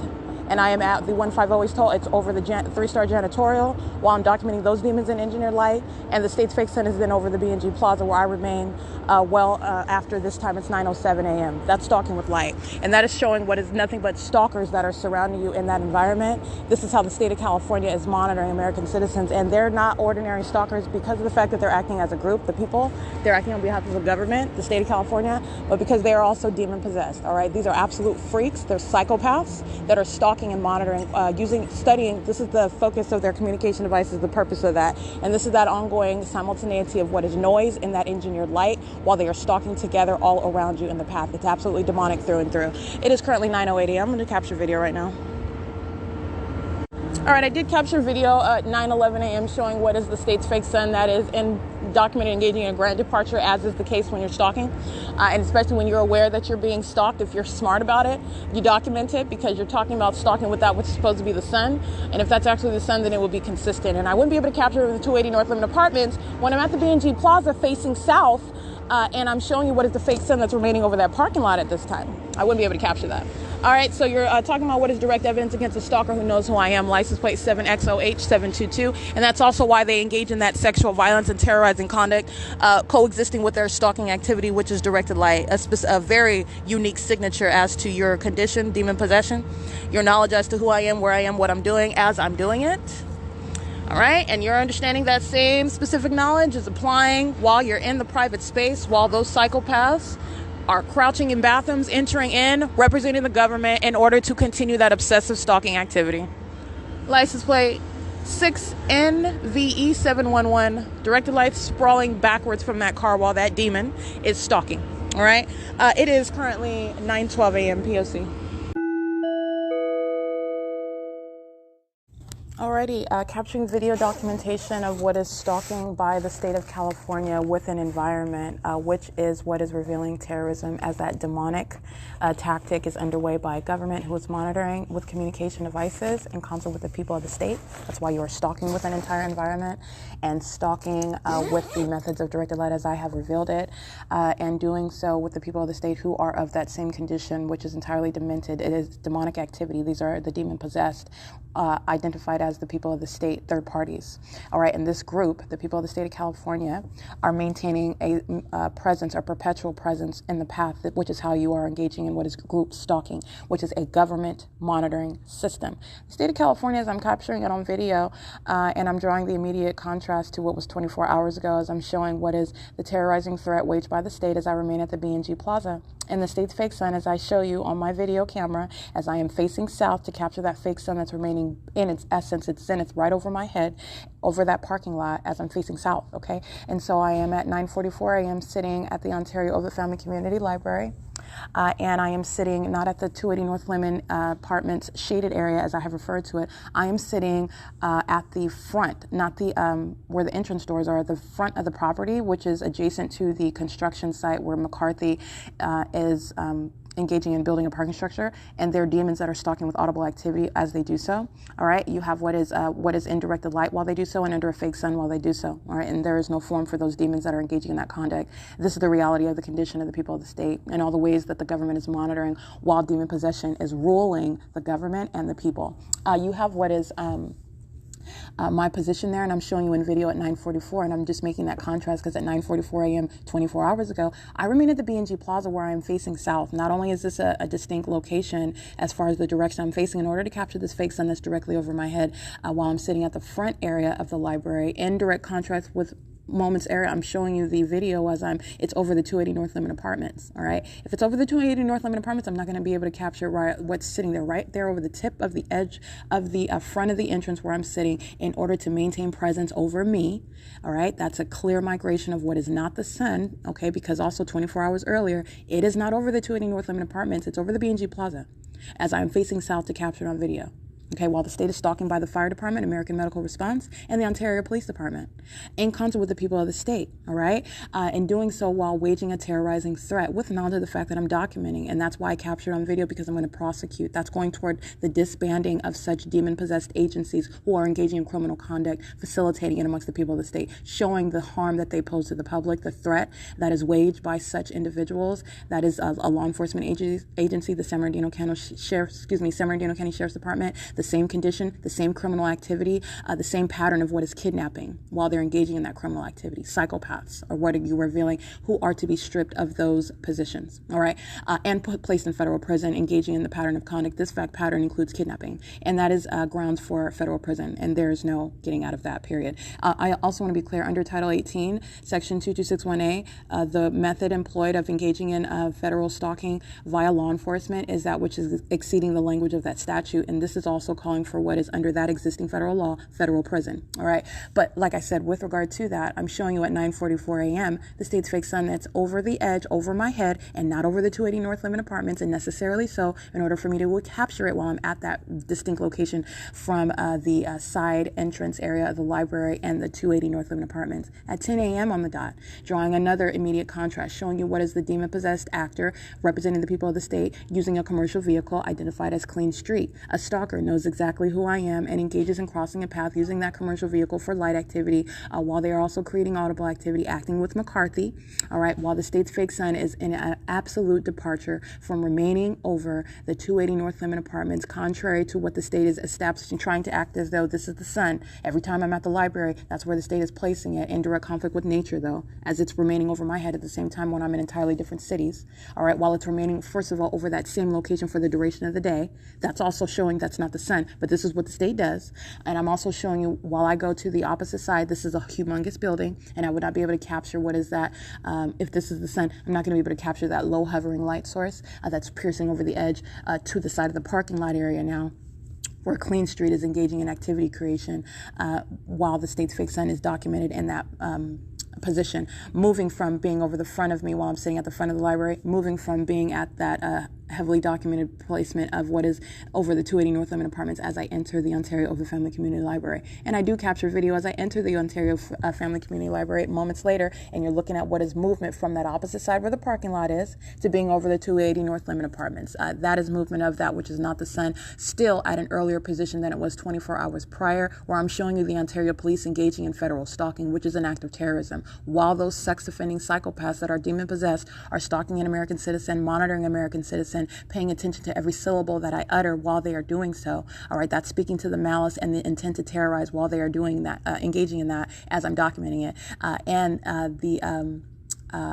And I am at the 150 East Toll. It's over the 3-star janitorial while I'm documenting those demons in engineered light. And the state's fake sun is then over the B&G Plaza where I remain after this time. It's 9:07 a.m. That's stalking with light. And that is showing what is nothing but stalkers that are surrounding you in that environment. This is how the state of California is monitoring American citizens. And they're not ordinary stalkers because of the fact that they're acting as a group, the people. They're acting on behalf of the government, the state of California, but because they are also demon possessed. All right. These are absolute freaks. They're psychopaths that are stalking and monitoring, studying. This is the focus of their communication devices, the purpose of that. And this is that ongoing simultaneity of what is noise in that engineered light while they are stalking together all around you in the path. It's absolutely demonic through and through. It is currently 9:08 a.m. I'm going to capture video right now. All right, I did capture video at 9:11 a.m. showing what is the state's fake son that is documented engaging in a grand departure, as is the case when you're stalking. And especially when you're aware that you're being stalked, if you're smart about it, you document it, because you're talking about stalking with that which is supposed to be the son. And if that's actually the son, then it will be consistent. And I wouldn't be able to capture the 280 North Lemon Apartments when I'm at the B&G Plaza facing south, and I'm showing you what is the fake sun that's remaining over that parking lot at this time. I wouldn't be able to capture that. All right, so you're talking about what is direct evidence against a stalker who knows who I am, license plate 7XOH722, and that's also why they engage in that sexual violence and terrorizing conduct, coexisting with their stalking activity, which is directed light, a very unique signature as to your condition, demon possession, your knowledge as to who I am, where I am, what I'm doing as I'm doing it. All right, and you're understanding that same specific knowledge is applying while you're in the private space, while those psychopaths are crouching in bathrooms, entering in, representing the government in order to continue that obsessive stalking activity. License plate 6NVE711, directed light sprawling backwards from that car while that demon is stalking. All right, it is currently 9:12 a.m. P.O.C. Alrighty, capturing video documentation of what is stalking by the state of California with an environment, which is what is revealing terrorism, as that demonic tactic is underway by a government who is monitoring with communication devices in concert with the people of the state. That's why you are stalking with an entire environment, and stalking with the methods of directed light as I have revealed it, and doing so with the people of the state who are of that same condition, which is entirely demented. It is demonic activity. These are the demon possessed, identified as the people of the state, third parties. All right, and this group, the people of the state of California, are maintaining a presence, a perpetual presence in the path, which is how you are engaging in what is group stalking, which is a government monitoring system. The state of California, as I'm capturing it on video, and I'm drawing the immediate contrast to what was 24 hours ago, as I'm showing what is the terrorizing threat waged by the state as I remain at the B&G Plaza. And the state's fake sun, as I show you on my video camera, as I am facing south to capture that fake sun that's remaining in its essence, its zenith, right over my head, over that parking lot as I'm facing south, okay? And so I am at 9:44 a.m. sitting at the Ontario Ovitt Family Community Library. And I am sitting not at the 280 North Lemon Apartments shaded area, as I have referred to it. I am sitting at the front, not the where the entrance doors are, at the front of the property, which is adjacent to the construction site where McCarthy is engaging in building a parking structure, and there are demons that are stalking with audible activity as they do so. All right, you have what is in directed light while they do so, and under a fake sun while they do so. All right, and there is no form for those demons that are engaging in that conduct. This is the reality of the condition of the people of the state, and all the ways that the government is monitoring while demon possession is ruling the government and the people. You have what is my position there, and I'm showing you in video at 9:44, and I'm just making that contrast because at 9:44 a.m. 24 hours ago, I remain at the B&G Plaza where I am facing south. Not only is this a distinct location as far as the direction I'm facing in order to capture this fake sun that's directly over my head, while I'm sitting at the front area of the library in direct contrast with moments area. I'm showing you the video as it's over the 280 North Lemon Apartments. All right, if it's over the 280 North Lemon Apartments, I'm not going to be able to capture what's sitting there, right there over the tip of the edge of the front of the entrance where I'm sitting, in order to maintain presence over me. All right, that's a clear migration of what is not the sun. Okay, because also 24 hours earlier, it is not over the 280 North Lemon Apartments. It's over the B&G Plaza as I'm facing south to capture it on video. Okay, while the state is stalking by the Fire Department, American Medical Response, and the Ontario Police Department, in concert with the people of the state, all right? And doing so while waging a terrorizing threat with knowledge of the fact that I'm documenting, and that's why I captured on video, because I'm going to prosecute. That's going toward the disbanding of such demon-possessed agencies who are engaging in criminal conduct, facilitating it amongst the people of the state, showing the harm that they pose to the public, the threat that is waged by such individuals. That is a law enforcement agency, the San Bernardino County Sheriff's Department. The same condition, the same criminal activity, the same pattern of what is kidnapping while they're engaging in that criminal activity. Psychopaths are what you're revealing, who are to be stripped of those positions, all right, and placed in federal prison, engaging in the pattern of conduct. This fact pattern includes kidnapping, and that is grounds for federal prison, and there is no getting out of that, period. I also want to be clear, under Title 18, Section 2261A, the method employed of engaging in federal stalking via law enforcement is that which is exceeding the language of that statute, and this is also also calling for what is under that existing federal law, federal prison. All right. But like I said, with regard to that, I'm showing you at 9:44 a.m. the state's fake sun that's over the edge, over my head, and not over the 280 North Limit Apartments, and necessarily so in order for me to capture it while I'm at that distinct location from the side entrance area of the library and the 280 North Limit Apartments. At 10 a.m. on the dot, drawing another immediate contrast, showing you what is the demon-possessed actor representing the people of the state using a commercial vehicle identified as Clean Street. A stalker knows exactly who I am and engages in crossing a path using that commercial vehicle for light activity while they are also creating audible activity, acting with McCarthy, all right, while the state's fake sun is in an absolute departure from remaining over the 280 North Limit Apartments, contrary to what the state is establishing, trying to act as though this is the sun. Every time I'm at the library, that's where the state is placing it, in direct conflict with nature, though, as it's remaining over my head at the same time when I'm in entirely different cities, all right, while it's remaining, first of all, over that same location for the duration of the day. That's also showing that's not the sun, but this is what the state does. And I'm also showing you, while I go to the opposite side, this is a humongous building, and I would not be able to capture what is that. If this is the sun, I'm not going to be able to capture that low hovering light source that's piercing over the edge to the side of the parking lot area now, where Clean Street is engaging in activity creation while the state's fake sun is documented in that position, moving from being over the front of me while I'm sitting at the front of the library, moving from being at that heavily documented placement of what is over the 280 North Limit Apartments as I enter the Ontario Ovitt Family Community Library. And I do capture video as I enter the Ontario Family Community Library moments later, and you're looking at what is movement from that opposite side where the parking lot is to being over the 280 North Limit Apartments. That is movement of that which is not the sun, still at an earlier position than it was 24 hours prior, where I'm showing you the Ontario Police engaging in federal stalking, which is an act of terrorism, while those sex-offending psychopaths that are demon-possessed are stalking an American citizen, monitoring an American citizen, paying attention to every syllable that I utter while they are doing so. All right, that's speaking to the malice and the intent to terrorize while they are doing that, engaging in that as I'm documenting it, and the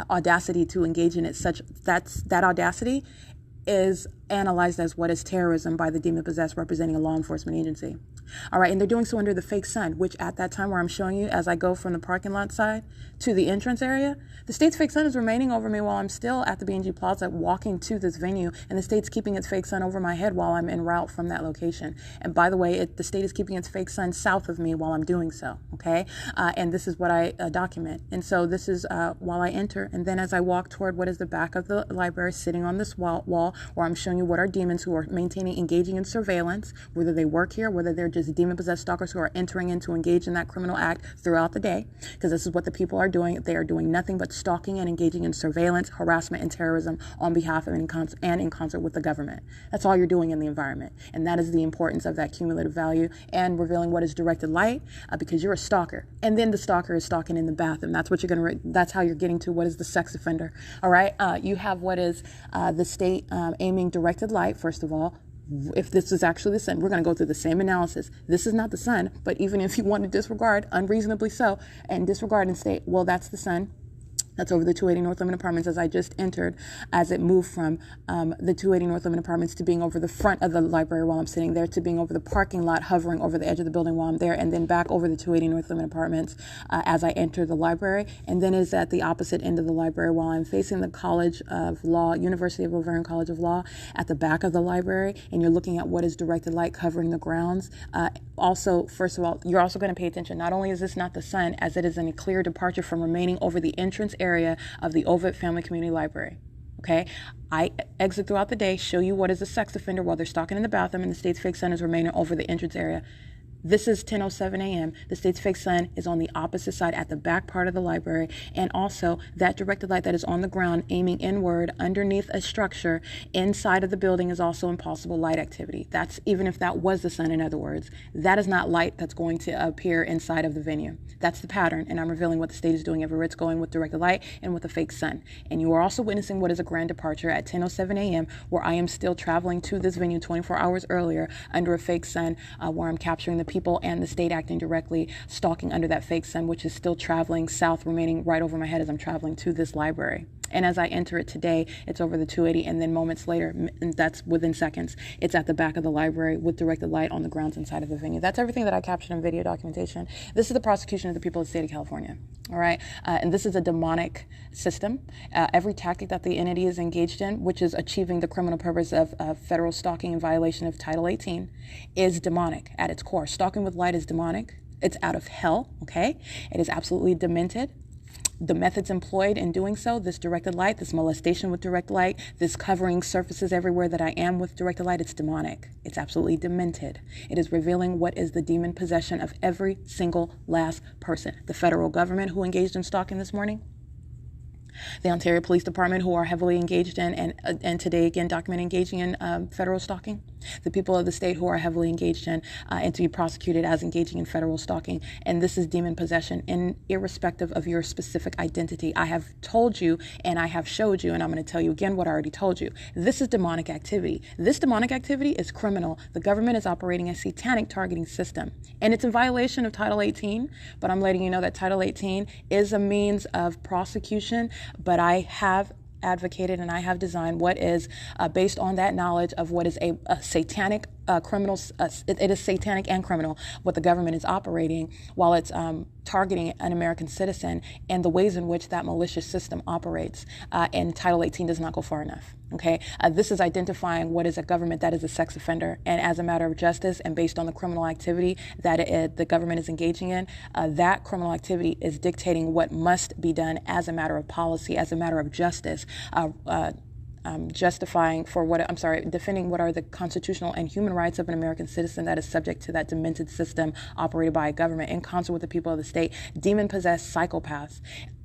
audacity to engage in it. That audacity is analyzed as what is terrorism by the demon-possessed representing a law enforcement agency. All right, and they're doing so under the fake sun, which at that time where I'm showing you as I go from the parking lot side to the entrance area, the state's fake sun is remaining over me while I'm still at the B&G Plaza walking to this venue, and the state's keeping its fake sun over my head while I'm en route from that location. And by the way, the state is keeping its fake sun south of me while I'm doing so, okay? And this is what I document. And so this is while I enter, and then as I walk toward what is the back of the library, sitting on this wall where I'm showing you what are demons who are engaging in surveillance, whether they work here, whether they're just demon-possessed stalkers who are entering in to engage in that criminal act throughout the day, because this is what the people are doing. They are doing nothing but stalking and engaging in surveillance, harassment, and terrorism on behalf of and in concert with the government. That's all you're doing in the environment, and that is the importance of that cumulative value and revealing what is directed light, because you're a stalker, and then the stalker is stalking in the bathroom. That's what you're going to. That's how you're getting to what is the sex offender. All right, you have what is the state aiming directed light. First of all, if this is actually the sun, we're going to go through the same analysis. This is not the sun, but even if you want to disregard, unreasonably so, and disregard and state, well, that's the sun. That's over the 280 North Limit Apartments as I just entered, as it moved from the 280 North Limit Apartments to being over the front of the library while I'm sitting there, to being over the parking lot, hovering over the edge of the building while I'm there, and then back over the 280 North Limit Apartments as I enter the library, and then is at the opposite end of the library while I'm facing the College of Law, University of Laverne College of Law, at the back of the library, and you're looking at what is directed light covering the grounds. Also, first of all, you're also going to pay attention. Not only is this not the sun, as it is in a clear departure from remaining over the entrance area of the Ovitt Family Community Library. Okay, I exit throughout the day, show you what is a sex offender while they're stalking in the bathroom, and the state's fake sun is remaining over the entrance area. This is 10:07 a.m. The state's fake sun is on the opposite side at the back part of the library, and also that directed light that is on the ground aiming inward underneath a structure inside of the building is also impossible light activity. That's even if that was the sun, in other words, that is not light that's going to appear inside of the venue. That's the pattern, and I'm revealing what the state is doing everywhere it's going with directed light and with a fake sun. And you are also witnessing what is a grand departure at 10:07 a.m. where I am still traveling to this venue 24 hours earlier under a fake sun, where I'm capturing the people and the state acting directly, stalking under that fake sun, which is still traveling south, remaining right over my head as I'm traveling to this library. And as I enter it today, it's over the 280, and then moments later, and that's within seconds, it's at the back of the library with directed light on the grounds inside of the venue. That's everything that I captured in video documentation. This is the prosecution of the people of the state of California. All right. And this is a demonic system. Every tactic that the entity is engaged in, which is achieving the criminal purpose of federal stalking in violation of Title 18, is demonic at its core. Stalking with light is demonic. It's out of hell. Okay. It is absolutely demented. The methods employed in doing so, this directed light, this molestation with direct light, this covering surfaces everywhere that I am with directed light, it's demonic. It's absolutely demented. It is revealing what is the demon possession of every single last person. The federal government who engaged in stalking this morning, the Ontario Police Department, who are heavily engaged in and today again document engaging in federal stalking, the people of the state who are heavily engaged in and to be prosecuted as engaging in federal stalking. And this is demon possession, in irrespective of your specific identity. I have told you and I have showed you, and I'm going to tell you again what I already told you. This is demonic activity. This demonic activity is criminal. The government is operating a satanic targeting system, and it's in violation of Title 18. But I'm letting you know that Title 18 is a means of prosecution. But I have advocated and I have designed what is based on that knowledge of what is a satanic criminal. It is satanic and criminal what the government is operating while it's targeting an American citizen, and the ways in which that malicious system operates. And Title 18 does not go far enough. Okay, this is identifying what is a government that is a sex offender, and as a matter of justice and based on the criminal activity that the government is engaging in, that criminal activity is dictating what must be done as a matter of policy, as a matter of justice. Defending what are the constitutional and human rights of an American citizen that is subject to that demented system operated by a government in concert with the people of the state, demon-possessed psychopaths,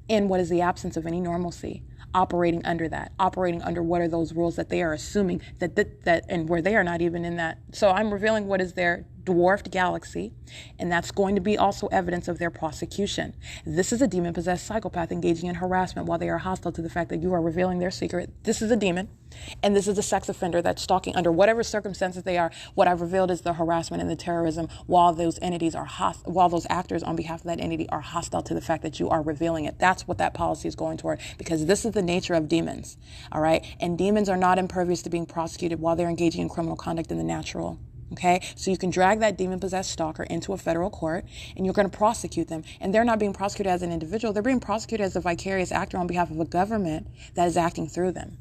in what is the absence of any normalcy, operating under what are those rules that they are assuming that and where they are not even in that. So I'm revealing what is their dwarfed galaxy, and that's going to be also evidence of their prosecution. This is a demon-possessed psychopath engaging in harassment while they are hostile to the fact that you are revealing their secret. This is a demon, and this is a sex offender that's stalking under whatever circumstances they are. What I've revealed is the harassment and the terrorism while those entities are while those actors on behalf of that entity are hostile to the fact that you are revealing it. That's what that policy is going toward, because this is the nature of demons, all right? And demons are not impervious to being prosecuted while they're engaging in criminal conduct in the natural. Okay, so you can drag that demon-possessed stalker into a federal court and you're going to prosecute them. And they're not being prosecuted as an individual. They're being prosecuted as a vicarious actor on behalf of a government that is acting through them.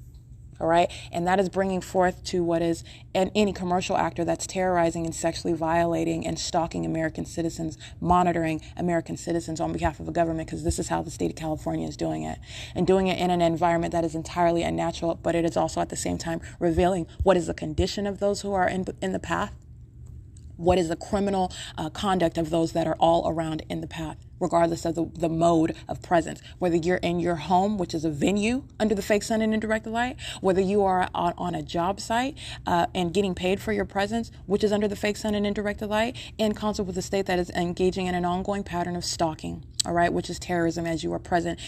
All right, and that is bringing forth to what is any commercial actor that's terrorizing and sexually violating and stalking American citizens, monitoring American citizens on behalf of a government, because this is how the state of California is doing it, and doing it in an environment that is entirely unnatural, but it is also at the same time revealing what is the condition of those who are in the path, what is the criminal conduct of those that are all around in the path, regardless of the mode of presence, whether you're in your home, which is a venue under the fake sun and indirect light, whether you are on a job site and getting paid for your presence, which is under the fake sun and indirect light, in concert with the state that is engaging in an ongoing pattern of stalking, all right, which is terrorism, as you are present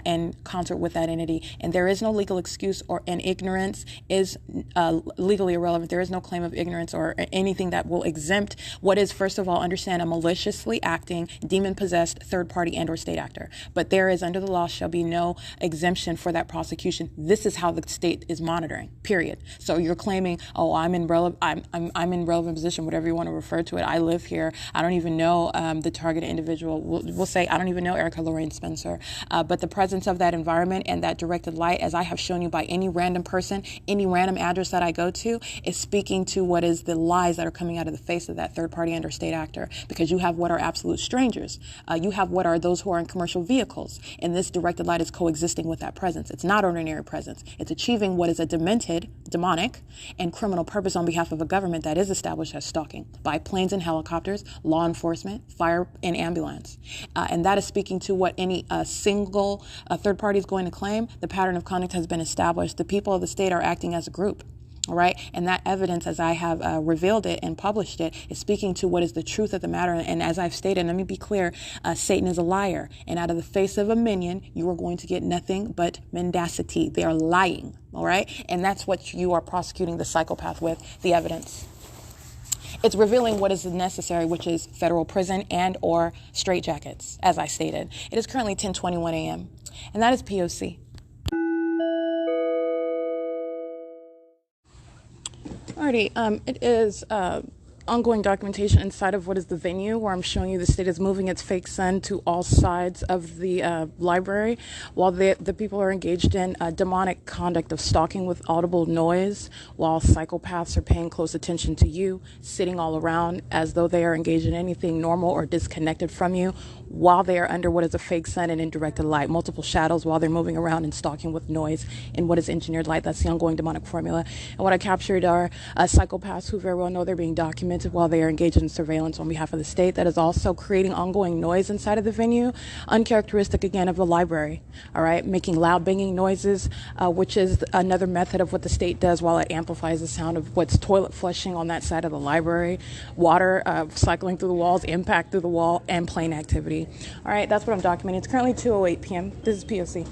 in concert with that entity. And there is no legal excuse, and ignorance is legally irrelevant. There is no claim of ignorance or anything that will exempt what is, first of all, understand, a maliciously acting, demon-possessed third party and or state actor. But there is, under the law, shall be no exemption for that prosecution. This is how the state is monitoring, period. So you're claiming, oh, I'm in relevant position, whatever you want to refer to it. I live here. I don't even know the targeted individual. We'll say, I don't even know Erica Lorraine Spencer. But the presence of that environment and that directed light, as I have shown you by any random person, any random address that I go to, is speaking to what is the lies that are coming out of the face of that third party and or state actor. Because you have what are absolute strangers. You have what are those who are in commercial vehicles, and this directed light is coexisting with that presence. It's not ordinary presence. It's achieving what is a demented, demonic, and criminal purpose on behalf of a government that is established as stalking by planes and helicopters, law enforcement, fire, and ambulance. And that is speaking to what any single third party is going to claim. The pattern of conduct has been established. The people of the state are acting as a group. All right. And that evidence, as I have revealed it and published it, is speaking to what is the truth of the matter. And as I've stated, let me be clear, Satan is a liar. And out of the face of a minion, you are going to get nothing but mendacity. They are lying. All right. And that's what you are prosecuting the psychopath with, the evidence. It's revealing what is necessary, which is federal prison and or straitjackets, as I stated. It is currently 10:21 a.m. And that is P.O.C. Alrighty, it is ongoing documentation inside of what is the venue, where I'm showing you the state is moving its fake sun to all sides of the library, while the people are engaged in demonic conduct of stalking with audible noise, while psychopaths are paying close attention to you, sitting all around as though they are engaged in anything normal or disconnected from you, while they are under what is a fake sun and in directed light, multiple shadows while they're moving around and stalking with noise in what is engineered light. That's the ongoing demonic formula. And what I captured are psychopaths who very well know they're being documented while they are engaged in surveillance on behalf of the state. That is also creating ongoing noise inside of the venue, uncharacteristic again of the library. All right, making loud banging noises, which is another method of what the state does while it amplifies the sound of what's toilet flushing on that side of the library, water cycling through the walls, impact through the wall, and plane activity. All right, that's what I'm documenting. It's currently 2:08 p.m. This is P.O.C.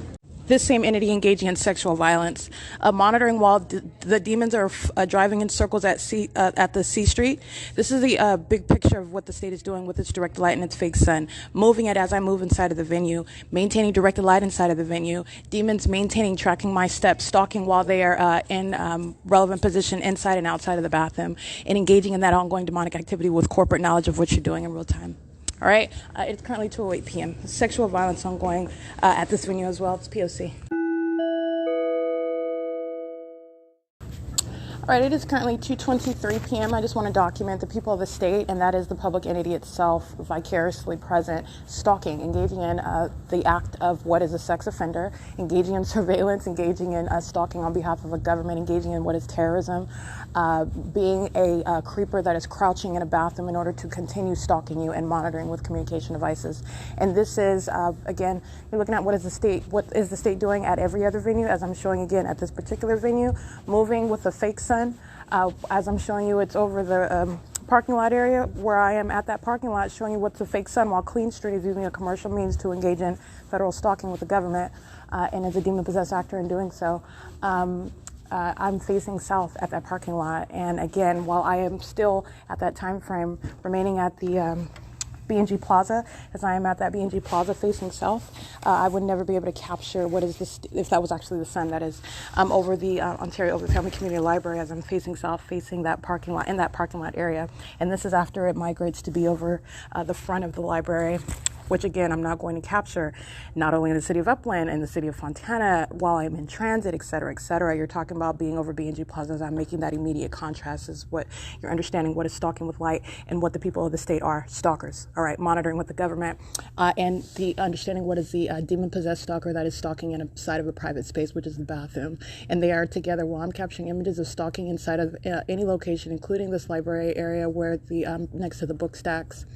This same entity engaging in sexual violence, monitoring while the demons are driving in circles at the C Street. This is the big picture of what the state is doing with its directed light and its fake sun. Moving it as I move inside of the venue, maintaining directed light inside of the venue. Demons maintaining, tracking my steps, stalking while they are in relevant position inside and outside of the bathroom, and engaging in that ongoing demonic activity with corporate knowledge of what you're doing in real time. All right, it's currently 2:08 p.m. Sexual violence ongoing at this venue as well. It's P.O.C. All right, it is currently 2:23 p.m. I just want to document the people of the state, and that is the public entity itself, vicariously present, stalking, engaging in the act of what is a sex offender, engaging in surveillance, engaging in stalking on behalf of a government, engaging in what is terrorism, being a creeper that is crouching in a bathroom in order to continue stalking you and monitoring with communication devices. And this is, again, you're looking at what is the state doing at every other venue, as I'm showing again at this particular venue, moving with a fake sun. As I'm showing you, it's over the parking lot area where I am at that parking lot, showing you what's a fake sun, while Clean Street is using a commercial means to engage in federal stalking with the government, and is a demon-possessed actor in doing so. I'm facing south at that parking lot, and again, while I am still at that time frame remaining at the B&G Plaza, as I am at that B&G Plaza facing south, I would never be able to capture what is this, if that was actually the sun, that is over the Ontario Over Family Community Library, as I'm facing south, facing that parking lot, in that parking lot area. And this is after it migrates to be over the front of the library, which again, I'm not going to capture, not only in the city of Upland and the city of Fontana while I'm in transit, et cetera, et cetera. You're talking about being over B&G Plaza, as I'm making that immediate contrast, is what you're understanding what is stalking with light and what the people of the state are, stalkers, all right, monitoring with the government, and the understanding what is the demon-possessed stalker that is stalking inside of a private space, which is the bathroom. And they are together while I'm capturing images of stalking inside of any location, including this library area where the next to the book stacks,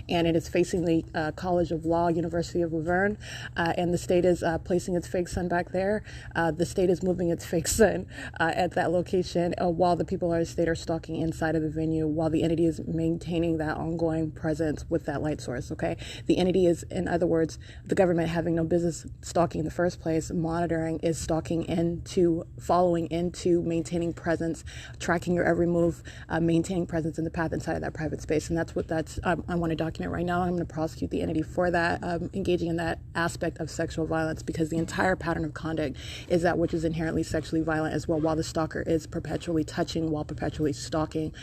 and it is facing the College of Law, University of Laverne, and the state is placing its fake sun back there. The state is moving its fake sun at that location while the people of the state are stalking inside of the venue, while the entity is maintaining that ongoing presence with that light source, okay? The entity is, in other words, the government having no business stalking in the first place. Monitoring is stalking into, following into, maintaining presence, tracking your every move, maintaining presence in the path inside of that private space. And that's what I want to document right now. I'm going to prosecute the entity for that, engaging in that aspect of sexual violence, because the entire pattern of conduct is that which is inherently sexually violent as well, while the stalker is perpetually touching, while perpetually stalking,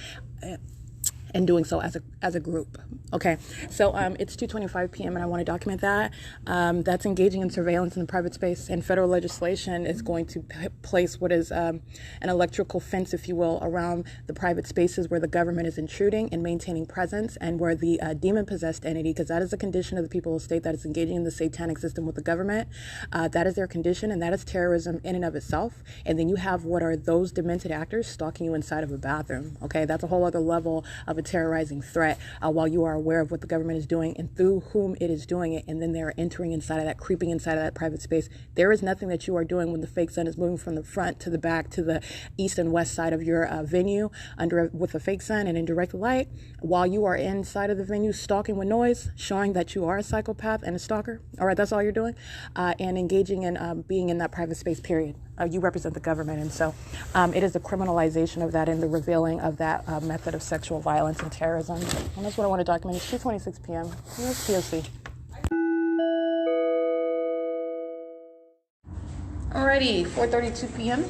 and doing so as a group. Okay, so it's 2:25 p.m. and I want to document that. That's engaging in surveillance in the private space, and federal legislation is going to place what is an electrical fence, if you will, around the private spaces where the government is intruding and maintaining presence, and where the demon-possessed entity, because that is a condition of the people of the state that is engaging in the satanic system with the government, that is their condition, and that is terrorism in and of itself. And then you have what are those demented actors stalking you inside of a bathroom. Okay, that's a whole other level of a terrorizing threat, while you are aware of what the government is doing and through whom it is doing it, and then they're entering inside of that, creeping inside of that private space. There is nothing that you are doing when the fake sun is moving from the front to the back to the east and west side of your venue with a fake sun and in direct light, while you are inside of the venue stalking with noise, showing that you are a psychopath and a stalker. All right, that's all you're doing, and engaging in being in that private space, period. You represent the government, and so it is the criminalization of that and the revealing of that method of sexual violence and terrorism. And that's what I want to document. It's 2:26 p.m. Here's P.O.C. Alrighty, 4:32 p.m.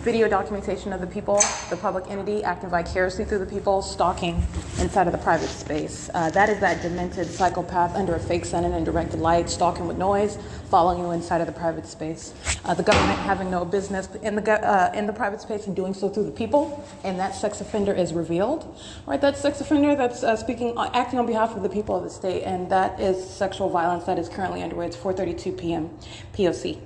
video documentation of the people, the public entity acting vicariously through the people, stalking inside of the private space. That is that demented psychopath under a fake sun and directed light, stalking with noise, following you inside of the private space. The government having no business in the private space and doing so through the people, and that sex offender is revealed. Right, that sex offender that's acting on behalf of the people of the state, and that is sexual violence that is currently underway. It's 4:32 p.m. P.O.C.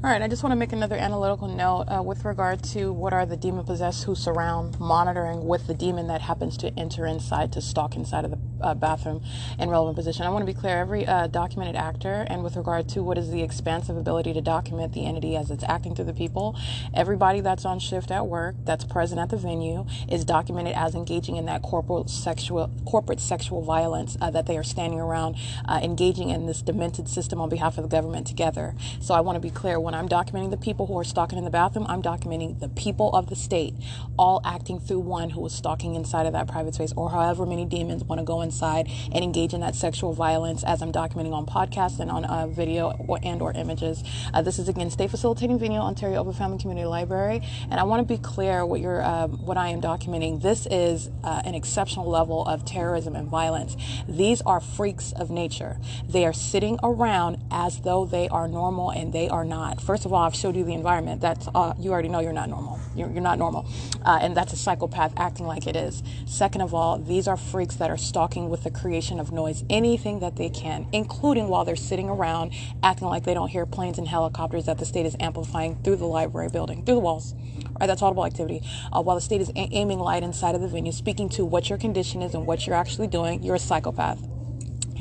All right, I just want to make another analytical note with regard to what are the demon-possessed who surround monitoring with the demon that happens to enter inside to stalk inside of the bathroom in relevant position. I want to be clear, every documented actor, and with regard to what is the expansive ability to document the entity as it's acting through the people, everybody that's on shift at work, that's present at the venue, is documented as engaging in that corporate sexual violence that they are standing around engaging in this demented system on behalf of the government together. So I want to be clear, when I'm documenting the people who are stalking in the bathroom, I'm documenting the people of the state, all acting through one who is stalking inside of that private space, or however many demons want to go inside and engage in that sexual violence, as I'm documenting on podcasts and on video or images. This is, again, State Facilitating Venue, Ontario Open Family Community Library, and I want to be clear what I am documenting. This is an exceptional level of terrorism and violence. These are freaks of nature. They are sitting around as though they are normal, and they are not. First of all, I've showed you the environment. That's you already know you're not normal. You're not normal, and that's a psychopath acting like it is. Second of all, these are freaks that are stalking with the creation of noise, anything that they can, including while they're sitting around acting like they don't hear planes and helicopters that the state is amplifying through the library building, through the walls. Right, that's audible activity. While the state is aiming light inside of the venue, speaking to what your condition is and what you're actually doing, you're a psychopath.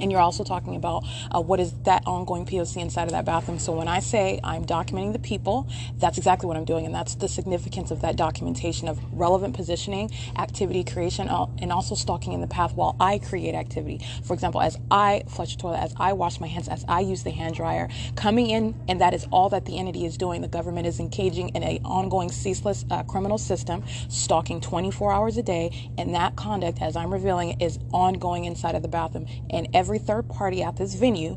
And you're also talking about what is that ongoing POC inside of that bathroom. So when I say I'm documenting the people, that's exactly what I'm doing. And that's the significance of that documentation of relevant positioning, activity creation, and also stalking in the path while I create activity. For example, as I flush the toilet, as I wash my hands, as I use the hand dryer, coming in, and that is all that the entity is doing. The government is engaging in an ongoing ceaseless criminal system, stalking 24 hours a day. And that conduct, as I'm revealing it, is ongoing inside of the bathroom. And every third party at this venue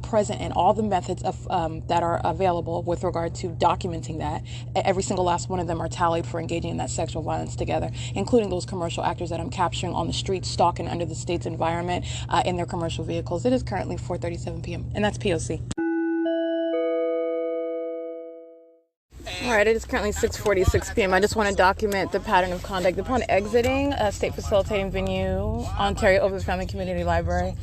present, and all the methods of that are available with regard to documenting that, every single last one of them are tallied for engaging in that sexual violence together, including those commercial actors that I'm capturing on the street stalking under the state's environment in their commercial vehicles. It is currently 4:37 p.m. and that's POC. All right, it is currently 6:46 p.m. I just want to document the pattern of conduct upon exiting a state facilitating venue, Ontario Open Family Community Library.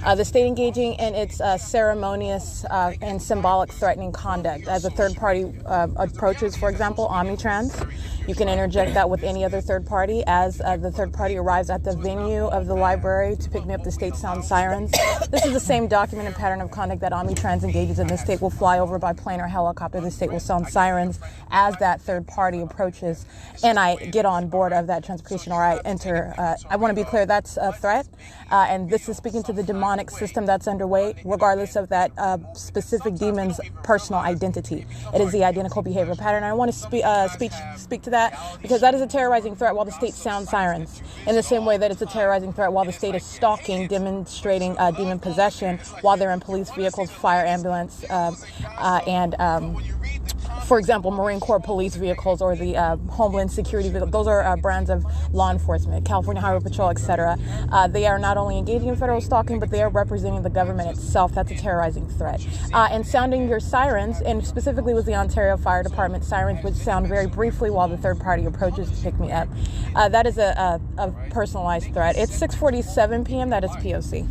The state engaging in its ceremonious and symbolic threatening conduct as a third party approaches, for example, Omnitrans. You can interject that with any other third party. As the third party arrives at the venue of the library to pick me up, the state sounds sirens. This is the same documented pattern of conduct that Omnitrans engages in. The state will fly over by plane or helicopter. The state will sound sirens as that third party approaches, and I get on board of that transportation, or I enter. I want to be clear, that's a threat, and this is speaking to the demonic system that's underway, regardless of that specific demon's personal identity. It is the identical behavior pattern. I want to speak to that, because that is a terrorizing threat while the state sounds sirens, in the same way that it's a terrorizing threat while the state is stalking, demonstrating demon possession while they're in police vehicles, fire ambulance, and for example, Marine Corps police vehicles, or the Homeland Security vehicles. Those are brands of law enforcement, California Highway Patrol, etc. They are not only engaging in federal stalking, but they are representing the government itself. That's a terrorizing threat. And sounding your sirens, and specifically with the Ontario Fire Department sirens, which sound very briefly while the third party approaches to pick me up. That is a personalized threat. It's 6:47 p.m. That is POC.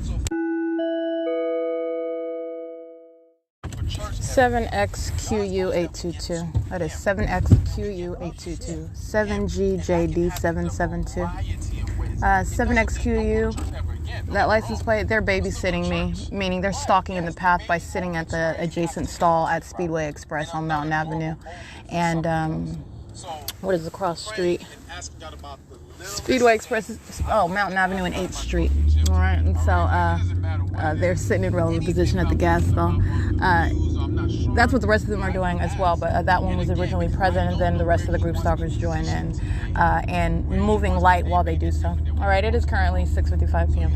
7XQU822. That is 7XQU822. 7GJD772. 7XQU. That license plate, they're babysitting me, meaning they're stalking in the path by sitting at the adjacent stall at Speedway Express on Mountain Avenue. And what is the cross street? Speedway Express is, Mountain Avenue and 8th Street. All right, and so they're sitting in relevant position at the gas stall. That's what the rest of them are doing as well, but that one was originally present, and then the rest of the group stalkers join in and moving light while they do so. All right, it is currently 6:55 p.m.